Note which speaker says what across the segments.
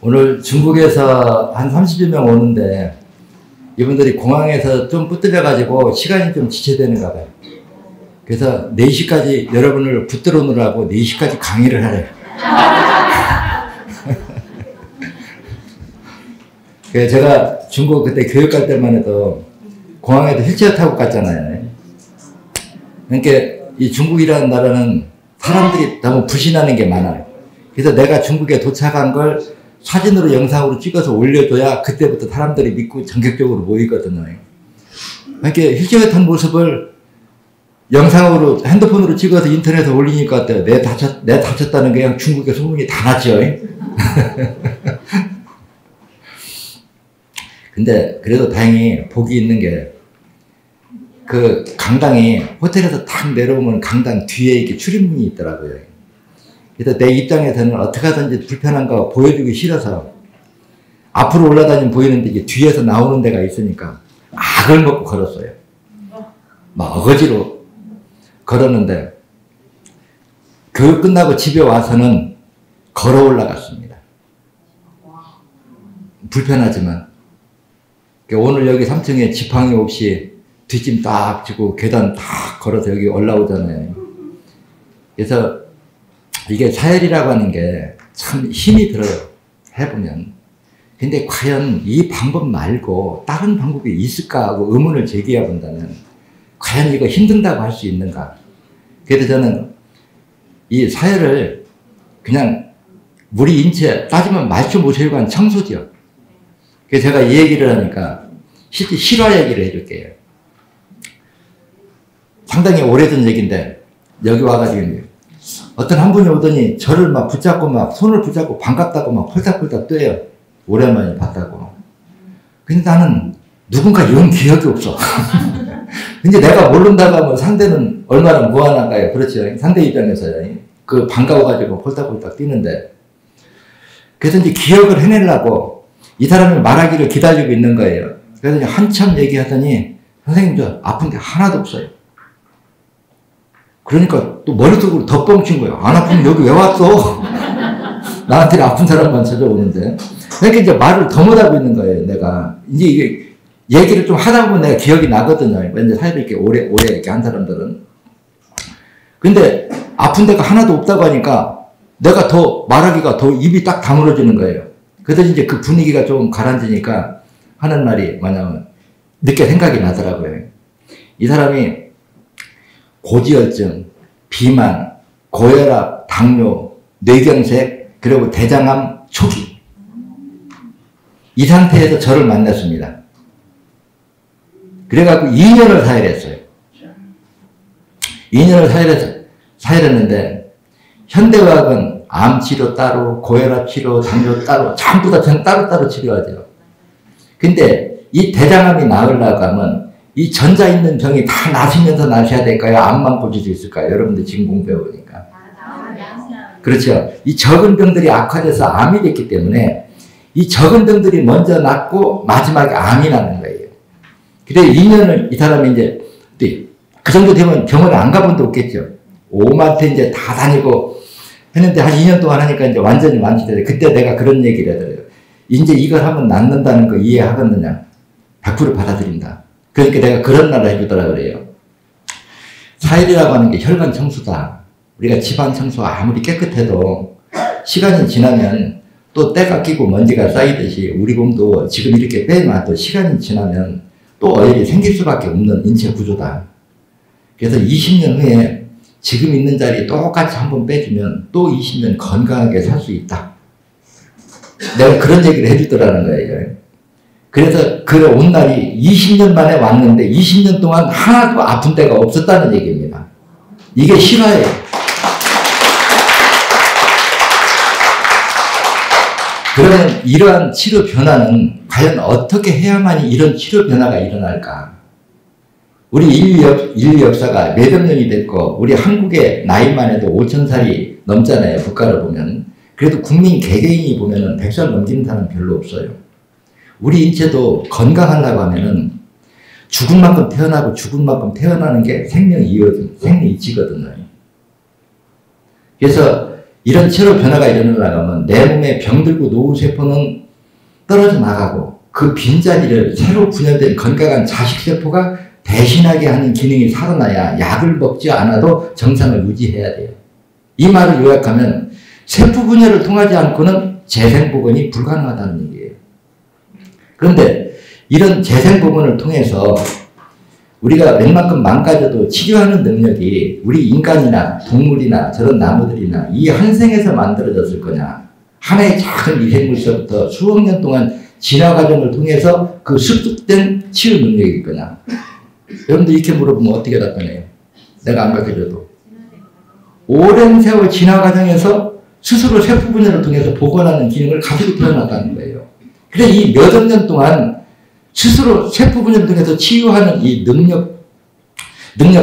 Speaker 1: 오늘 중국에서 한 30여 명 오는데 이분들이 공항에서 좀 붙들려가지고 시간이 좀 지체되는가 봐요. 그래서 4시까지 여러분을 붙들어 놓으라고 4시까지 강의를 하래요. 그래서 제가 중국 그때 교육 갈 때만 해도 공항에도 휠체어 타고 갔잖아요. 그러니까 이 중국이라는 나라는 사람들이 너무 부신하는 게 많아요. 그래서 내가 중국에 도착한 걸 사진으로 영상으로 찍어서 올려줘야 그때부터 사람들이 믿고 전격적으로 모이거든요. 그러니까 휠체어 탄 모습을 영상으로 핸드폰으로 찍어서 인터넷에 올리니까 내 다쳤다는 게 그냥 중국의 소문이 다 났죠. 근데 그래도 다행히 복이 있는 게 그 강당이 호텔에서 탁 내려오면 강당 뒤에 이렇게 출입문이 있더라고요. 그래서 내 입장에서는 어떻게 하든지 불편한가 보여주기 싫어서 앞으로 올라다니면 보이는데 이게 뒤에서 나오는 데가 있으니까 악을 먹고 걸었어요. 막 어거지로 걸었는데 교육 끝나고 집에 와서는 걸어 올라갔습니다. 불편하지만 오늘 여기 3층에 지팡이 없이 뒷짐 딱 지고 계단 딱 걸어서 여기 올라오잖아요. 그래서 이게 사열이라고 하는 게 참 힘이 들어요. 해보면. 근데 과연 이 방법 말고 다른 방법이 있을까 하고 의문을 제기해 본다면 과연 이거 힘든다고 할 수 있는가. 그래서 저는 이 사열을 그냥 우리 인체 따지면 말초모세혈관 청소죠. 그래서 제가 이 얘기를 하니까 실제 실화 얘기를 해줄게요. 상당히 오래전 얘기인데 여기 와가지고 어떤 한 분이 오더니 저를 막 붙잡고 막 손을 붙잡고 반갑다고 막 폴딱폴딱 뛰어요. 오랜만에 봤다고. 근데 나는 누군가 이런 기억이 없어. 근데 내가 모른다고 하면 상대는 얼마나 무한한가요? 그렇죠. 상대 입장에서요. 그 반가워가지고 폴딱폴딱 뛰는데. 그래서 이제 기억을 해내려고 이 사람이 말하기를 기다리고 있는 거예요. 그래서 한참 얘기하더니 선생님 저 아픈 게 하나도 없어요. 그러니까 또 머릿속으로 더 뻥친 거예요. 안 아프면 여기 왜 왔어? 나한테 아픈 사람만 찾아오는데. 그러니까 이제 말을 더 못하고 있는 거예요, 내가. 이제 이게 얘기를 좀 하다 보면 내가 기억이 나거든요. 이제 사회를 이렇게 오래 이렇게 한 사람들은. 근데 아픈 데가 하나도 없다고 하니까 내가 더 말하기가 더 입이 딱 다물어지는 거예요. 그래서 이제 그 분위기가 좀 가라앉으니까 하는 말이 뭐냐면 늦게 생각이 나더라고요. 이 사람이 고지혈증, 비만, 고혈압, 당뇨, 뇌경색, 그리고 대장암 초기. 이 상태에서 저를 만났습니다. 그래갖고 2년을 사혈했어요. 2년을 사혈했는데 현대의학은 암 치료 따로, 고혈압 치료, 당뇨 따로, 전부 다 따로따로 치료하죠. 근데 이 대장암이 나으려고 하면 이 전자 있는 병이 다 나시면서 나셔야 될까요? 암만 고칠 수 있을까요? 여러분들 지금 공부해보니까. 그렇죠. 이 적은 병들이 악화돼서 암이 됐기 때문에 이 적은 병들이 먼저 낫고 마지막에 암이 나는 거예요. 그래 2년을 이 사람이 이제 그 정도 되면 병원에 안 가본 데 없겠죠. 오마트 이제 다 다니고 했는데 한 2년 동안 하니까 이제 완전히 완치돼요. 그때 내가 그런 얘기를 하더라고요. 이제 이걸 하면 낫는다는 거 이해하겠느냐? 100% 받아들인다. 그러니까 내가 그런 말을 해주더라 그래요. 사혈이라고 하는 게 혈관 청소다. 우리가 집안 청소 아무리 깨끗해도 시간이 지나면 또 때가 끼고 먼지가 쌓이듯이 우리 몸도 지금 이렇게 빼놔도 시간이 지나면 또 어혈이 생길 수밖에 없는 인체 구조다. 그래서 20년 후에 지금 있는 자리 똑같이 한번 빼주면 또 20년 건강하게 살 수 있다. 내가 그런 얘기를 해주더라는 거예요. 그래서 그 온 날이 20년 만에 왔는데 20년 동안 하나도 아픈 데가 없었다는 얘기입니다. 이게 실화예요. 그러면 이러한 치료 변화는 과연 어떻게 해야만 이런 치료 변화가 일어날까? 우리 인류 역사가 몇백 년이 됐고 우리 한국의 나이만 해도 5,000살이 넘잖아요. 국가를 보면. 그래도 국민 개개인이 보면 100살 넘기는 사람 별로 없어요. 우리 인체도 건강하려고 하면은 죽은 만큼 태어나고 죽은 만큼 태어나는 게 생명 이치거든요. 그래서 이런 체로 변화가 일어나가면 내 몸에 병들고 노후세포는 떨어져 나가고 그 빈자리를 새로 분열된 건강한 자식세포가 대신하게 하는 기능이 살아나야 약을 먹지 않아도 정상을 유지해야 돼요. 이 말을 요약하면 세포 분열을 통하지 않고는 재생복원이 불가능하다는 얘기예요. 그런데 이런 재생복원을 통해서 우리가 웬만큼 망가져도 치료하는 능력이 우리 인간이나 동물이나 저런 나무들이나 이 한 생에서 만들어졌을 거냐. 하나의 작은 미생물서부터 수억 년 동안 진화 과정을 통해서 그 습득된 치유 능력일 거냐. 여러분들 이렇게 물어보면 어떻게 답변해요? 내가 안 가르쳐줘도. 오랜 세월 진화 과정에서 스스로 세포 분열을 통해서 복원하는 기능을 가지고 태어났다는 거예요. 그래서 이 몇억 년 동안 스스로 세포 분열을 통해서 치유하는 이 능력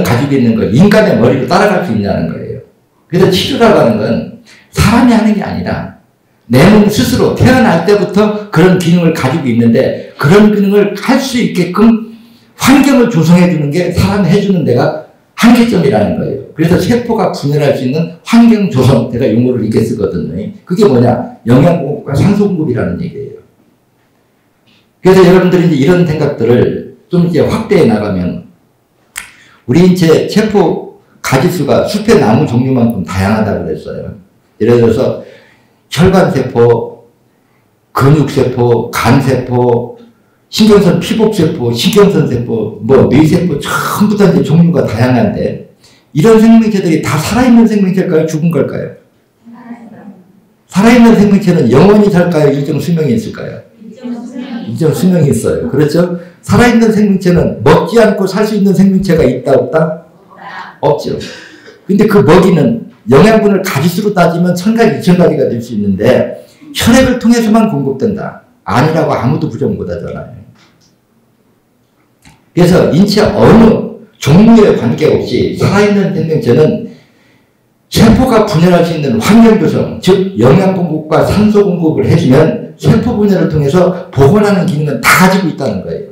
Speaker 1: 가지고 있는 걸 인간의 머리로 따라갈 수 있냐는 거예요. 그래서 치료라고 하는 건 사람이 하는 게 아니라 내 몸 스스로 태어날 때부터 그런 기능을 가지고 있는데 그런 기능을 할 수 있게끔 환경을 조성해 주는 게 사람이 해주는 데가 한계점이라는 거예요. 그래서 세포가 분열할 수 있는 환경 조성, 제가 용어를 이렇게 쓰거든요. 그게 뭐냐? 영양 공급과 산소 공급이라는 얘기예요. 그래서 여러분들이 이제 이런 생각들을 좀 이제 확대해 나가면 우리 인체 세포 가지수가 숲의 나무 종류만큼 다양하다고 그랬어요. 예를 들어서 혈관세포, 근육세포, 간세포, 신경선 피복세포, 신경선세포, 뇌세포 전부 다 이제 종류가 다양한데 이런 생명체들이 다 살아있는 생명체일까요? 죽은 걸까요? 살아있는 생명체는 영원히 살까요? 일정 수명이 있을까요? 일정 수명이 있어요. 그렇죠? 살아있는 생명체는 먹지 않고 살 수 있는 생명체가 있다 없다? 없죠. 근데 그 먹이는 영양분을 가지수로 따지면 1000가지, 2000가지가 될 수 있는데 혈액을 통해서만 공급된다. 아니라고 아무도 부정 못하잖아요. 그래서 인체 어느 종류에 관계없이 살아있는 생명체는 세포가 분열할 수 있는 환경 조성, 즉 영양 공급과 산소 공급을 해주면 세포 분열을 통해서 복원하는 기능은 다 가지고 있다는 거예요.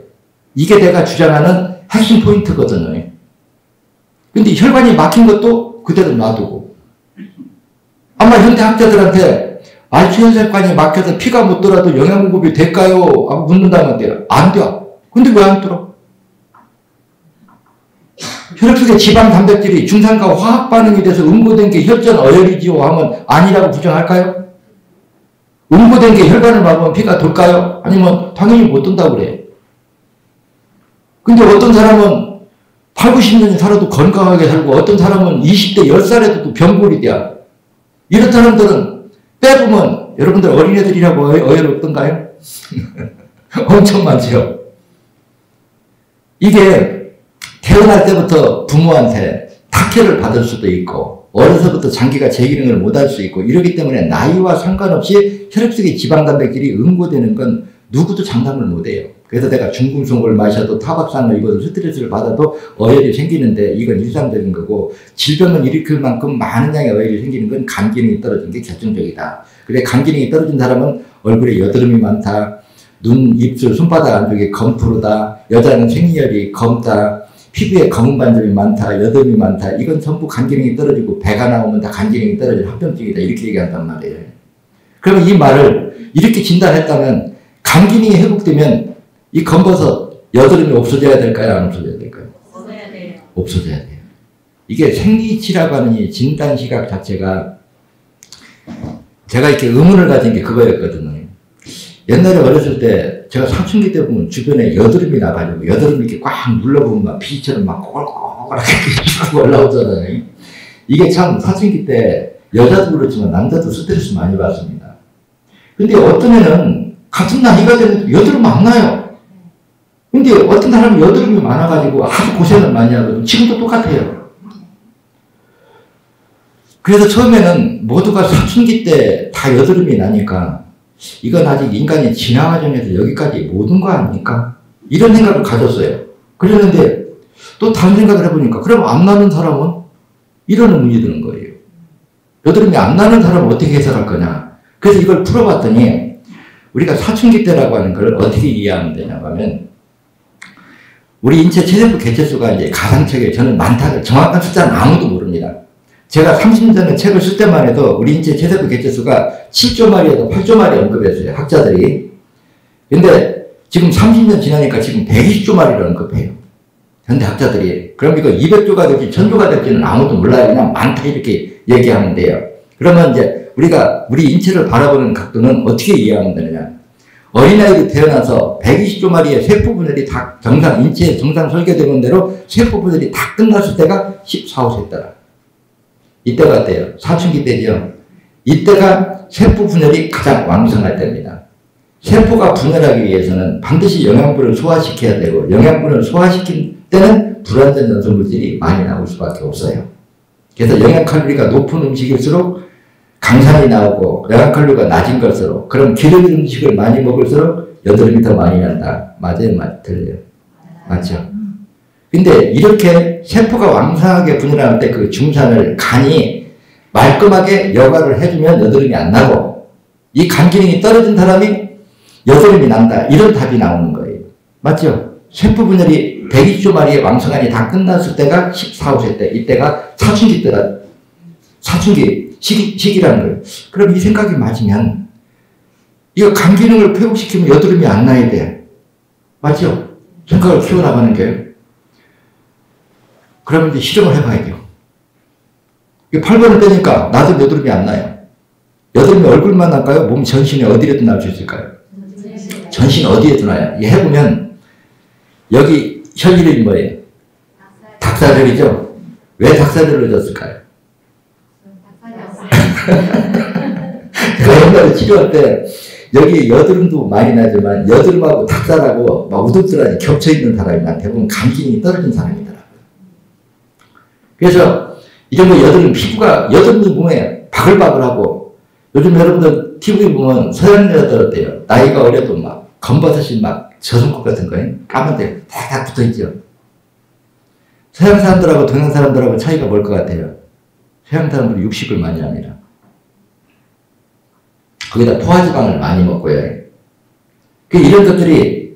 Speaker 1: 이게 내가 주장하는 핵심 포인트거든요. 근데 혈관이 막힌 것도 그대로 놔두고 아마 현대학자들한테 혈관이 막혀서 피가 못 돌아도 영양 공급이 될까요? 하고 묻는다면 돼요. 안 돼. 근데 왜 안 돌아? 혈액 속의 지방 단백질이 중산과 화학 반응이 돼서 응고된 게 혈전 어혈이지요 하면 아니라고 부정할까요? 응고된 게 혈관을 막으면 피가 돌까요? 아니면 당연히 못 돈다고 그래. 근데 어떤 사람은 8, 90년이 살아도 건강하게 살고 어떤 사람은 20대 10살에도 또 병골이 돼. 이런 사람들은 빼보면 여러분들 어린애들이라고 어이없던가요? 엄청 많죠. 이게 태어날 때부터 부모한테 탁혈을 받을 수도 있고 어려서부터 장기가 제 기능을 못할 수 있고 이러기 때문에 나이와 상관없이 혈액 속의 지방 단백질이 응고되는 건 누구도 장담을 못해요. 그래서 내가 중금속을 마셔도 타박상을 입어도 스트레스를 받아도 어혈이 생기는데 이건 일상적인 거고 질병을 일으킬 만큼 많은 양의 어혈이 생기는 건 간 기능이 떨어진 게 결정적이다. 그래 간 기능이 떨어진 사람은 얼굴에 여드름이 많다. 눈, 입술, 손바닥 안쪽에 검푸르다. 여자는 생리혈이 검다. 피부에 검은 반점이 많다. 여드름이 많다. 이건 전부 간 기능이 떨어지고 배가 나오면 다 간 기능이 떨어진 합병증이다. 이렇게 얘기한단 말이에요. 그러면 이 말을 이렇게 진단했다면 간 기능이 회복되면 이 검버섯, 여드름이 없어져야 될까요? 안 없어져야 될까요? 없어져야 돼요. 없어져야 돼요. 이게 생리치라고 하는 이 진단시각 자체가 제가 이렇게 의문을 가진 게 그거였거든요. 옛날에 어렸을 때 제가 사춘기 때 보면 주변에 여드름이 나가지고 여드름 이렇게 꽉 눌러보면 막 피처럼 막 꼬글꼬글하게 올라오잖아요. 이게 참 사춘기 때 여자도 그렇지만 남자도 스트레스 많이 받습니다. 근데 어떤 애는 같은 나이가 되면 여드름 안 나요. 근데 어떤 사람은 여드름이 많아가지고 아주 고생을 많이 하거든요. 지금도 똑같아요. 그래서 처음에는 모두가 사춘기 때 다 여드름이 나니까 이건 아직 인간의 진화 과정에서 여기까지 못 온 거 아닙니까? 이런 생각을 가졌어요. 그랬는데 또 다른 생각을 해보니까 그럼 안 나는 사람은? 이런 의문이 드는 거예요. 여드름이 안 나는 사람은 어떻게 해석할 거냐? 그래서 이걸 풀어봤더니 우리가 사춘기 때라고 하는 걸 어떻게 이해하면 되냐고 하면 우리 인체 체세포 개체수가 이제 가상체계 저는 많다고 정확한 숫자는 아무도 모릅니다. 제가 30년 전에 책을 쓸 때만 해도 우리 인체 체세포 개체수가 7조 마리에서 8조 마리 언급했어요. 학자들이. 근데 지금 30년 지나니까 지금 120조 마리를 언급해요. 현대 학자들이. 그럼 이거 200조가 될지 1000조가 될지는 아무도 몰라요. 그냥 많다 이렇게 얘기하면 돼요. 그러면 이제 우리가 우리 인체를 바라보는 각도는 어떻게 이해하면 되느냐. 어린아이로 태어나서 120조 마리의 세포 분열이 다 정상, 인체의 정상 설계되는 대로 세포 분열이 다 끝났을 때가 14, 5세 때라. 이때가 어때요? 사춘기 때죠. 이때가 세포 분열이 가장 왕성할 때입니다. 세포가 분열하기 위해서는 반드시 영양분을 소화시켜야 되고, 영양분을 소화시킨 때는 불완전 연소 물질이 많이 나올 수밖에 없어요. 그래서 영양 칼로리가 높은 음식일수록 강산이 나오고, 영양 칼로리가 낮은 것으로, 그럼 기름진 음식을 많이 먹을수록 여드름이 더 많이 난다. 맞아요? 틀려요? 맞죠? 근데 이렇게 세포가 왕성하게 분열할 때 그 중산을 간이 말끔하게 여과를 해주면 여드름이 안 나고, 이 간 기능이 떨어진 사람이 여드름이 난다. 이런 답이 나오는 거예요. 맞죠? 세포 분열이 120조 마리의 왕성한이 다 끝났을 때가 14, 5세 때, 이때가 사춘기 때다. 사춘기 시기라는 거예요. 그럼 이 생각이 맞으면, 이거 간 기능을 회복시키면 여드름이 안 나야 돼. 맞죠? 생각을 키워나가는 게. 그러면 이제 실험을 해봐야 돼요. 8번을 빼니까 나도 여드름이 안 나요. 여드름이 얼굴만 날까요? 몸 전신에 어디에도 날 수 있을까요? 전신 어디에도 나요. 해보면 여기 현 이름이 뭐예요? 닭살혈이죠? 왜 닭살혈을 줬을까요? 제가 옛날에 치료할 때 여기 여드름도 많이 나지만 여드름하고 닭살하고 막 우두드라니 겹쳐있는 사람이 대부분 간 기능이 떨어진 사람이더라고요. 그래서 이 정도 여드름 피부가 여드름이 몸에 바글바글하고 요즘 여러분들 TV 보면 서양 여자들 어때요? 나이가 어려도 막 검버섯이 막 저손톱 같은 거예요. 까만데 다 붙어있죠. 서양 사람들하고 동양 사람들하고 차이가 뭘 것 같아요? 서양 사람들은 육식을 많이 합니다. 거기다 포화지방을 많이 먹고요. 이런 것들이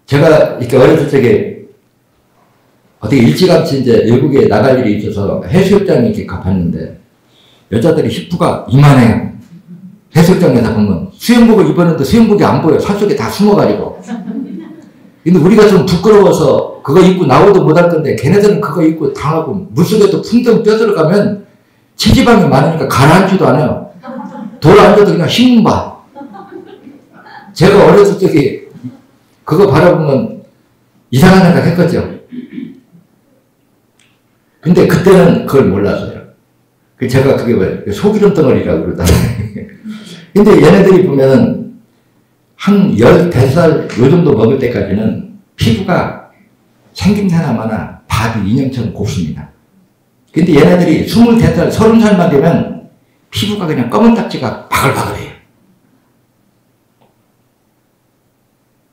Speaker 1: 제가 이렇게 어렸을 적에 어떻게 일찌감치 이제 외국에 나갈 일이 있어서 해수욕장에 이렇게 가봤는데 여자들이 히프가 이만해요. 해수욕장에서 보면 수영복을 입었는데 수영복이 안 보여. 산속에 다 숨어가지고. 근데 우리가 좀 부끄러워서 그거 입고 나오도 못할 건데 걔네들은 그거 입고 당하고 물속에 또 풍덩 뛰어들어가면 체지방이 많으니까 가라앉지도 않아요. 돌 앉아도 그냥 흰바. 제가 어렸을 적에 그거 바라보면 이상한 생각 했거죠. 근데 그때는 그걸 몰랐어요. 제가 그게 왜 소기름 덩어리라고 그러잖아요. 근데 얘네들이 보면은 한 15살 요 정도 먹을 때까지는 피부가 생김새나마나 밥이 인형처럼 곱습니다. 근데 얘네들이 23살, 30살만 되면 피부가 그냥 검은 딱지가 바글바글해요.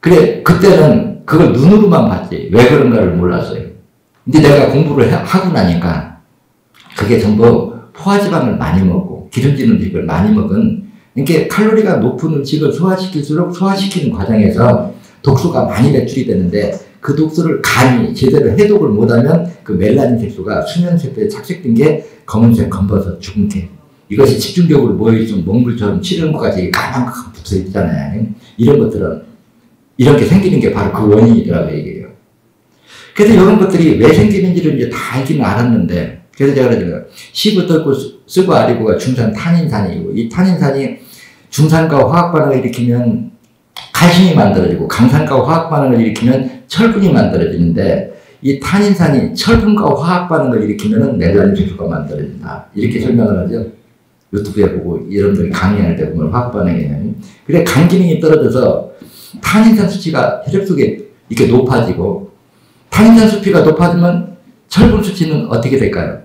Speaker 1: 그래, 그때는 그걸 눈으로만 봤지. 왜 그런가를 몰랐어요. 근데 내가 공부를 하고 나니까 그게 전부 포화지방을 많이 먹고 기름진 음식을 많이 먹은, 이렇게 칼로리가 높은 음식을 소화시킬수록 소화시키는 과정에서 독소가 많이 배출이 되는데 그 독소를 간이 제대로 해독을 못하면 그 멜라닌 색소가 수면세포에 착색된 게 검은색 검버섯 주근깨, 이것이 집중적으로 모여있으면 몽글처럼 칠흑까지 까만까만 붙어있잖아요. 이런 것들은 이렇게 생기는 게 바로 그 원인이더라고요, 이게요. 그래서 이런 것들이 왜 생기는지를 이제 다 알기는 알았는데, 그래서 제가 그러잖아요. 시부 떫고 쓰고 아리고가 중산 탄닌산이고, 이 탄닌산이 중산과 화학 반응을 일으키면 칼슘이 만들어지고, 강산과 화학 반응을 일으키면 철분이 만들어지는데, 이 탄닌산이 철분과 화학 반응을 일으키면 멜라닌 색소가 만들어진다. 이렇게 설명을 하죠. 유튜브에 보고 여러분들이 강의할 때 보면 화학 반응이에요. 그래 간 기능이 떨어져서 탄닌산 수치가 혈액 속에 이렇게 높아지고, 탄닌산 수치가 높아지면 철분 수치는 어떻게 될까요?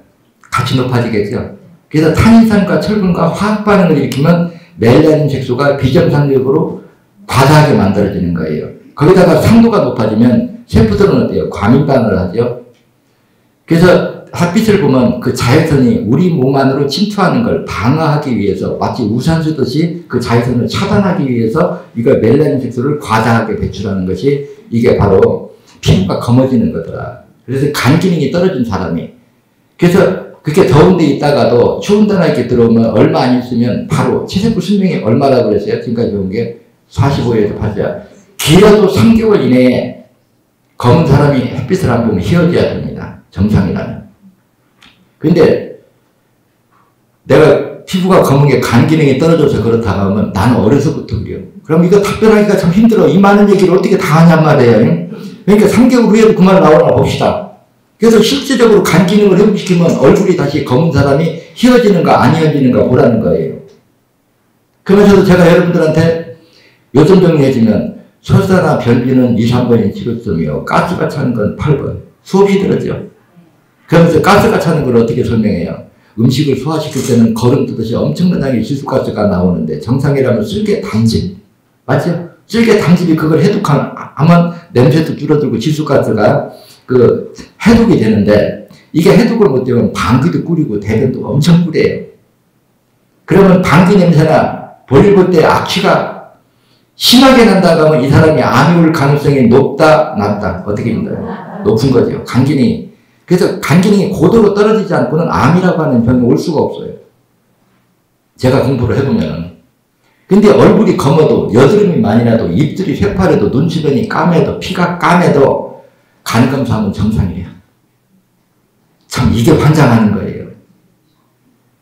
Speaker 1: 같이 높아지겠죠. 그래서 탄닌산과 철분과 화학 반응을 일으키면 멜라닌 색소가 비정상적으로 과다하게 만들어지는 거예요. 거기다가 상도가 높아지면 세포들은 어때요? 과민 반응을 하죠. 그래서 햇빛을 보면 그 자외선이 우리 몸 안으로 침투하는 걸 방어하기 위해서, 마치 우산 쓰듯이 그 자외선을 차단하기 위해서 이걸 멜라닌 색소를 과다하게 배출하는 것이, 이게 바로 피부가 검어지는 거더라. 그래서 간 기능이 떨어진 사람이, 그래서 그렇게 더운 데 있다가도 추운 데나 이렇게 들어오면 얼마 안 있으면 바로 체세포 수명이 얼마라고 그랬어요? 지금까지 배운 게 45에서 80. 길어도 3개월 이내에 검은 사람이 햇빛을 안 보면 휘어져야 됩니다. 정상이라면. 근데 내가 피부가 검은 게 간 기능이 떨어져서 그렇다고 하면 나는 어려서부터 그래요. 그럼 이거 답변하기가 참 힘들어. 이 많은 얘기를 어떻게 다 하냔 말이에요. 그러니까 3개월 후에도 그 말 나오나 봅시다. 그래서 실질적으로 간 기능을 회복시키면 얼굴이 다시 검은 사람이 휘어지는가 안 휘어지는가 보라는 거예요. 그러면서도 제가 여러분들한테 요점 정리해주면 설사나 변비는 2, 3번이 치료점이요. 가스가 차는 건 8번. 수없이 들었죠. 그러면서 가스가 차는 걸 어떻게 설명해요? 음식을 소화시킬 때는 거름 뜨듯이 엄청난 양의 질소가스가 나오는데 정상이라면 쓸개 담즙. 맞죠? 쓸개 담즙이 그걸 해독하면 냄새도 줄어들고 질소가스가 해독이 되는데 이게 해독을 못되면 방귀도 꿀이고 대변도 엄청 꿀이에요. 그러면 방귀 냄새나 볼일 볼 때 악취가 심하게 난다고 하면 이 사람이 암이 올 가능성이 높다, 낮다. 어떻게 믿나요? 높은 거죠. 간 기능이. 그래서 간 기능이 고도로 떨어지지 않고는 암이라고 하는 병이 올 수가 없어요. 제가 공부를 해보면. 근데 얼굴이 검어도 여드름이 많이 나도 입술이 새파래도 눈주변이 까매도 피가 까매도 간 검사하면 정상이래요. 참 이게 환장하는 거예요.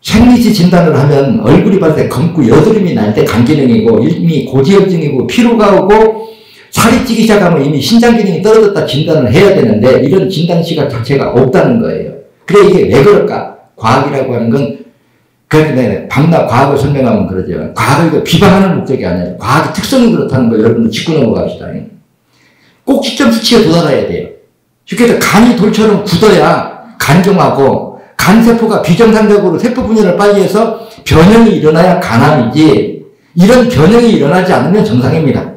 Speaker 1: 생리지 진단을 하면 얼굴이 봤을 때 검고 여드름이 날 때 간 기능이고 이미 고지혈증이고 피로가 오고 살이 찌기 시작하면 이미 신장 기능이 떨어졌다 진단을 해야 되는데 이런 진단 시각 자체가 없다는 거예요. 그래 이게 왜 그럴까? 과학이라고 하는 건 그런데 밤낮 과학을 설명하면 그러죠. 과학을 비방하는 목적이 아니라 과학의 특성이 그렇다는 걸 여러분들 짚고 넘어갑시다. 꼭 시점 수치에 도달해야 돼요. 쉽게 해서 간이 돌처럼 굳어야 간경하고 간세포가 비정상적으로 세포 분열을 빨리 해서 변형이 일어나야 간암이지 이런 변형이 일어나지 않으면 정상입니다.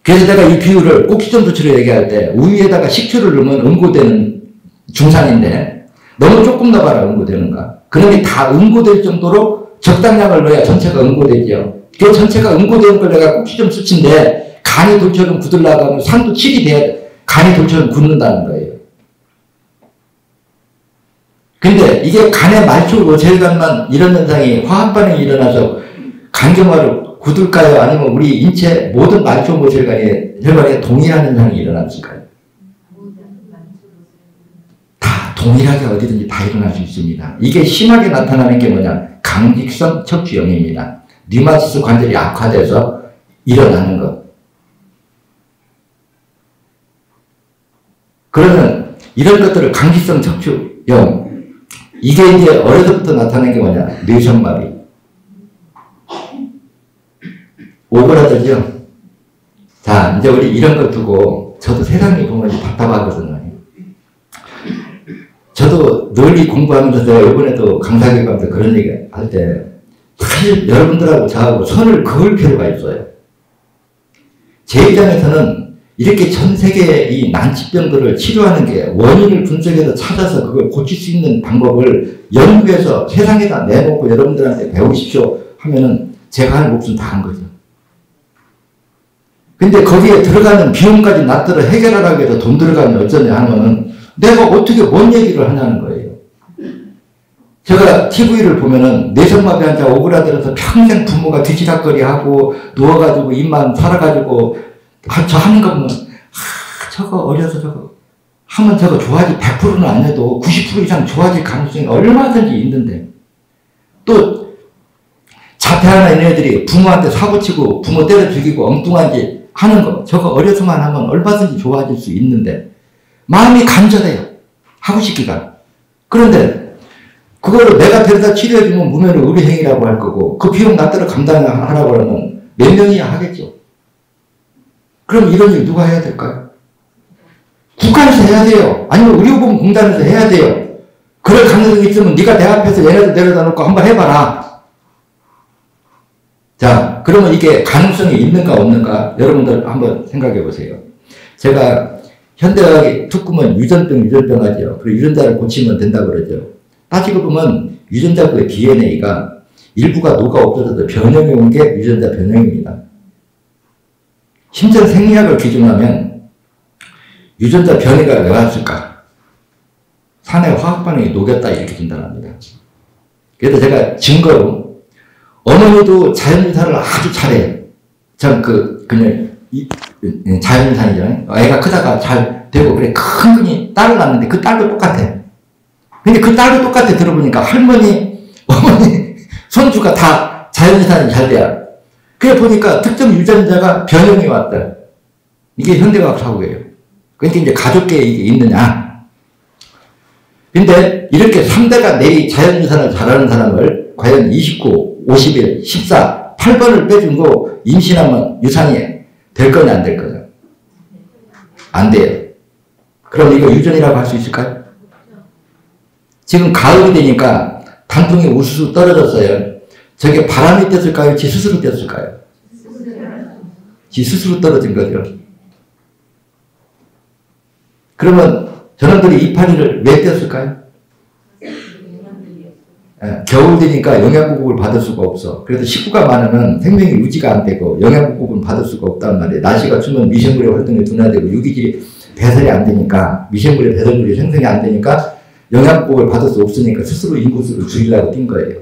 Speaker 1: 그래서 내가 이 비율을 꼭 시점 수치로 얘기할 때 우유에다가 식초를 넣으면 응고되는 중상인데 너무 조금 넣어봐라 응고되는가. 그러니 다 응고될 정도로 적당량을 넣어야 전체가 응고되죠. 그 전체가 응고되는 걸 내가 꼭 시점 수치인데 간이 돌처럼 굳으려고 하면 산도 7이 돼야 간이 돌처럼 굳는다는 거예요. 근데 이게 간의 말초 모체혈관만 이런 현상이 화학 반응이 일어나서 간경화로 굳을까요? 아니면 우리 인체 모든 말초 모체혈관에 동일한 현상이 일어났을까요? 다 동일하게 어디든지 다 일어날 수 있습니다. 이게 심하게 나타나는 게 뭐냐? 강직성 척추염입니다. 류마티스 관절이 악화돼서 일어나는 것. 그러면 이런 것들을 강직성 척추염 이게 이제 어려서부터 나타나는 게 뭐냐? 뇌성마비. 오그라들죠? 자, 이제 우리 이런 걸 두고 저도 세상에 보면 답답하거든요. 저도 널리 공부하면서 제가 이번에도 강사교육 하면서 그런 얘기 할 때 사실 여러분들하고 저하고 선을 그을 필요가 있어요. 제 입장에서는 이렇게 전 세계의 이 난치병들을 치료하는 게 원인을 분석해서 찾아서 그걸 고칠 수 있는 방법을 연구해서 세상에다 내놓고 여러분들한테 배우십시오 하면은 제가 할 몫은 다 한 거죠. 근데 거기에 들어가는 비용까지 낫더러 해결하라고 해서 돈 들어가면 어쩌냐 하면은 내가 어떻게 뭔 얘기를 하냐는 거예요. 제가 TV를 보면은 뇌성마비 환자 오그라들어서 평생 부모가 뒤지락거리 하고 누워가지고 입만 살아가지고 저 하는 거 보면 저거 어려서 저거 하면 저거 좋아질 100%는 안 해도 90% 이상 좋아질 가능성이 얼마든지 있는데 또 자퇴하는 애들이 부모한테 사고치고 부모 때려 죽이고 엉뚱한 짓 하는 거 저거 어려서만 하면 얼마든지 좋아질 수 있는데 마음이 간절해요. 하고 싶기가. 그런데 그거를 내가 데려다 치료해주면 무면을 의료행위라고 할 거고 그 비용 낫대로 감당하라고 하면 몇 명이야 하겠죠. 그럼 이런 일 누가 해야 될까요? 국가에서 해야 돼요. 아니면 의료보험공단에서 해야 돼요. 그럴 가능성이 있으면 네가 내 앞에서 얘네들 데려다 놓고 한번 해봐라. 자, 그러면 이게 가능성이 있는가 없는가 여러분들 한번 생각해 보세요. 제가 현대의학의 특구면 유전병 하죠. 그리고 유전자를 고치면 된다고 그러죠. 따지고 보면 유전자의 DNA가 일부가 녹아 없어져도 변형이 온 게 유전자 변형입니다. 심지어 생리학을 기준하면 유전자 변이가 왜 왔을까? 산의 화학 반응이 녹였다 이렇게 진단합니다. 그래서 제가 증거로 어머니도 자연유산을 아주 잘해요. 전 그냥 자연유산이잖아요. 애가 크다가 잘 되고 그래 큰근히 딸을 낳는데 그 딸도 똑같아. 근데 그 딸도 똑같아 들어보니까 할머니, 어머니, 손주가 다 자연유산이 잘 돼요. 그래 보니까 특정 유전자가 변형이 왔다. 이게 현대과학 사고예요. 그러니까 이제 가족계에 이게 있느냐. 근데 이렇게 3대가 내리 자연유산을 잘하는 사람을 과연 29, 51, 14, 8번을 빼준 거 임신하면 유산이 될 거냐 안 될 거냐. 안 돼요. 그럼 이거 유전이라고 할 수 있을까요? 지금 가을이 되니까 단풍이 우수수 떨어졌어요. 저게 바람이 뗐을까요? 지 스스로 뗐을까요? 지 스스로 떨어진 거죠. 그러면 저놈들이 이파리를 왜 뗐을까요? 겨울 되니까 영양보급을 받을 수가 없어. 그래서 식구가 많으면 생명이 유지가 안 되고 영양보급은 받을 수가 없단 말이에요. 날씨가 추면 미생물의 활동이 둔화되고 유기질이 배설이 안 되니까 미생물의 배설물이 생성이 안 되니까 영양보급을 받을 수 없으니까 스스로 인구수를 줄이려고 뛴 거예요.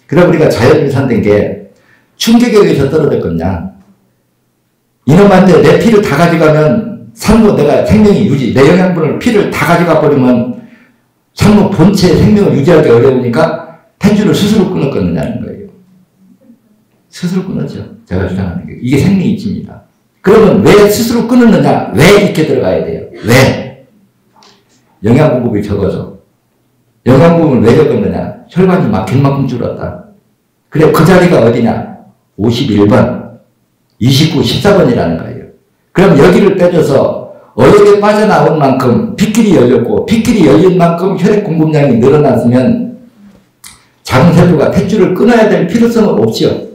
Speaker 1: 그럼 우리가 자연유산 된 게 충격에 의해서 떨어졌거든요. 이놈한테 내 피를 다 가져가면 산모 내가 생명이 유지, 내 영양분을 피를 다 가져가 버리면 산모 본체의 생명을 유지하기 어려우니까 텐줄을 스스로 끊었거든요. 거예요. 스스로 끊었죠. 제가 주장하는 게. 이게 생리 이치입니다. 그러면 왜 스스로 끊었느냐? 왜 이렇게 들어가야 돼요? 왜? 영양 공급이 적어서. 영양 공급을 왜 적었느냐? 혈관이 막힐 만큼 줄었다. 그래 그 자리가 어디냐? 51번, 29, 14번이라는 거예요. 그럼 여기를 빼줘서 어역에 빠져나온 만큼 핏길이 열렸고 핏길이 열린 만큼 혈액 공급량이 늘어났으면 자궁세포가 탯줄을 끊어야 될 필요성은 없죠.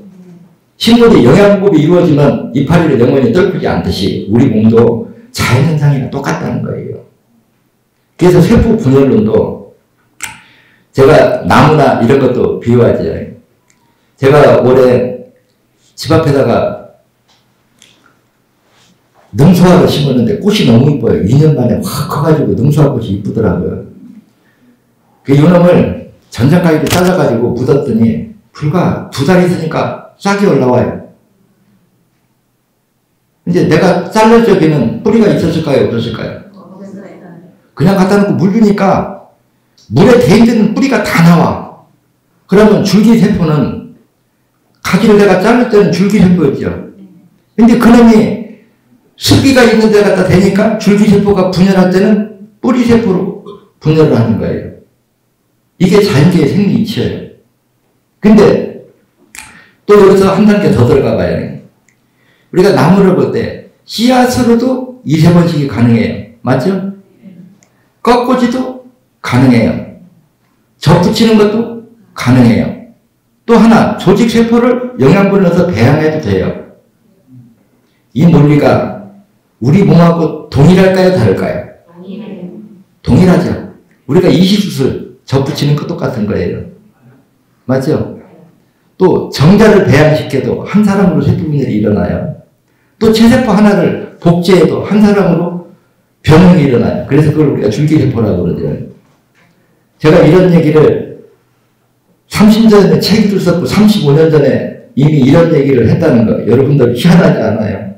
Speaker 1: 식물이 영양 공급이 이루어지면 이파리를 영원히 떨구지 않듯이 우리 몸도 자연현상이랑 똑같다는 거예요. 그래서 세포 분열론도 제가 나무나 이런 것도 비유하죠. 제가 올해 집 앞에다가 능수화를 심었는데 꽃이 너무 이뻐요. 2년 만에 확 커가지고 능수화 꽃이 이쁘더라고요. 그 요놈을 전장가위로 잘라가지고 묻었더니 불과 2달 있으니까 싹이 올라와요. 이제 내가 잘릴 적에는 뿌리가 있었을까요? 없었을까요? 그냥 갖다 놓고 물 주니까 물에 데인데는 뿌리가 다 나와. 그러면 줄기세포는 가지를 내가 자를 때는 줄기세포였죠. 근데 그놈이 습기가 있는 데 갖다 대니까 줄기세포가 분열할 때는 뿌리세포로 분열을 하는 거예요. 이게 자연계의 생리이치예요. 근데 또 여기서 한 단계 더 들어가 봐요. 우리가 나무를 볼 때 씨앗으로도 2~3번씩이 가능해요. 맞죠? 꺾어지도 가능해요. 접붙이는 것도 가능해요. 또 하나 조직세포를 영양분을 넣어서 배양해도 돼요. 이 논리가 우리 몸하고 동일할까요? 다를까요? 동일하죠. 우리가 이식수술 접붙이는 것 똑같은 거예요. 맞죠? 또 정자를 배양시켜도 한 사람으로 세포분열이 일어나요. 또 체세포 하나를 복제해도 한 사람으로 변형이 일어나요. 그래서 그걸 우리가 줄기세포라고 그러죠. 제가 이런 얘기를 30년 전에 책을 썼고 35년 전에 이미 이런 얘기를 했다는 거 여러분들 희한하지 않아요?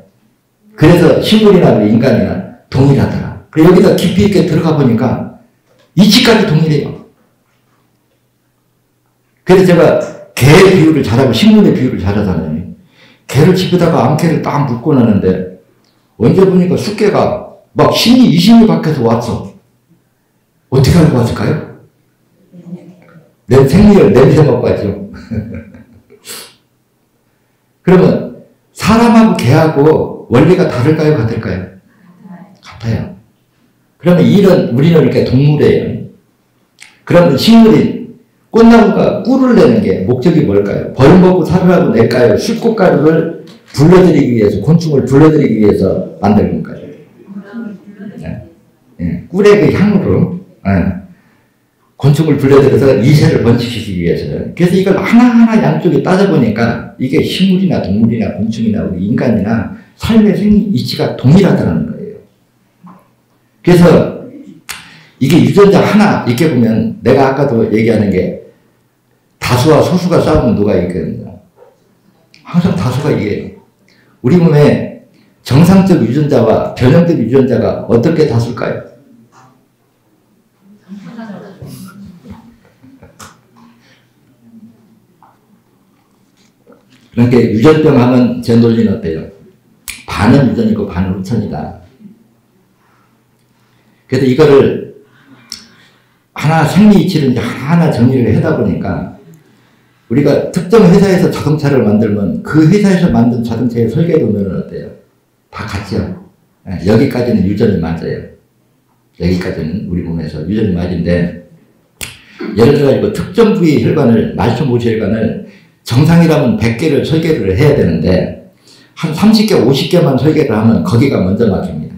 Speaker 1: 그래서 식물이나 인간이나 동일하더라. 그리고 여기다 깊이 있게 들어가 보니까 이치까지 동일해요. 그래서 제가 개 비유를 잘하고 식물의 비유를 잘하잖아요. 개를 집에다가 암개를 딱 묶고 나는데 언제 보니까 숫개가 막 10리, 20리 밖에서 왔어. 어떻게 알고 왔을까요? 내 생리를 냄새 맡고 왔죠. 그러면 사람하고 개하고 원리가 다를까요? 같을까요? 같아요. 그러면 우리는 이렇게 동물이에요. 그러면 식물이 꽃나무가 꿀을 내는 게 목적이 뭘까요? 벌 먹고 살으라고 낼까요? 술꽃가루를 불러들이기 위해서, 곤충을 불러들이기 위해서 만든 건가요? 네. 꿀의 그 향으로 곤충을 불러들여서 이세를 번식시키기 위해서는. 그래서 이걸 하나하나 양쪽에 따져보니까 이게 식물이나 동물이나 곤충이나 우리 인간이나 삶의 이치가 동일하다는 거예요. 그래서 이게 유전자 하나 있게 보면 내가 아까도 얘기하는 게 다수와 소수가 싸우면 누가 이기겠느냐. 항상 다수가 이겨요. 우리 몸에 정상적 유전자와 변형된 유전자가 어떻게 다수일까요? 그러니까 유전병 하면 제 논리는 어때요? 반은 유전이고 반은 후천이다. 그래서 이거를 하나 생리이치를 하나 정리를 하다 보니까 우리가 특정 회사에서 자동차를 만들면 그 회사에서 만든 자동차의 설계도면은 어때요? 다 같죠. 여기까지는 유전이 맞아요. 여기까지는 우리 몸에서 유전이 맞은데 예를 들어 특정 부위 혈관을 말초모시 혈관을 정상이라면 100개를 설계를 해야 되는데 한 30개, 50개만 설계를 하면 거기가 먼저 막힙니다.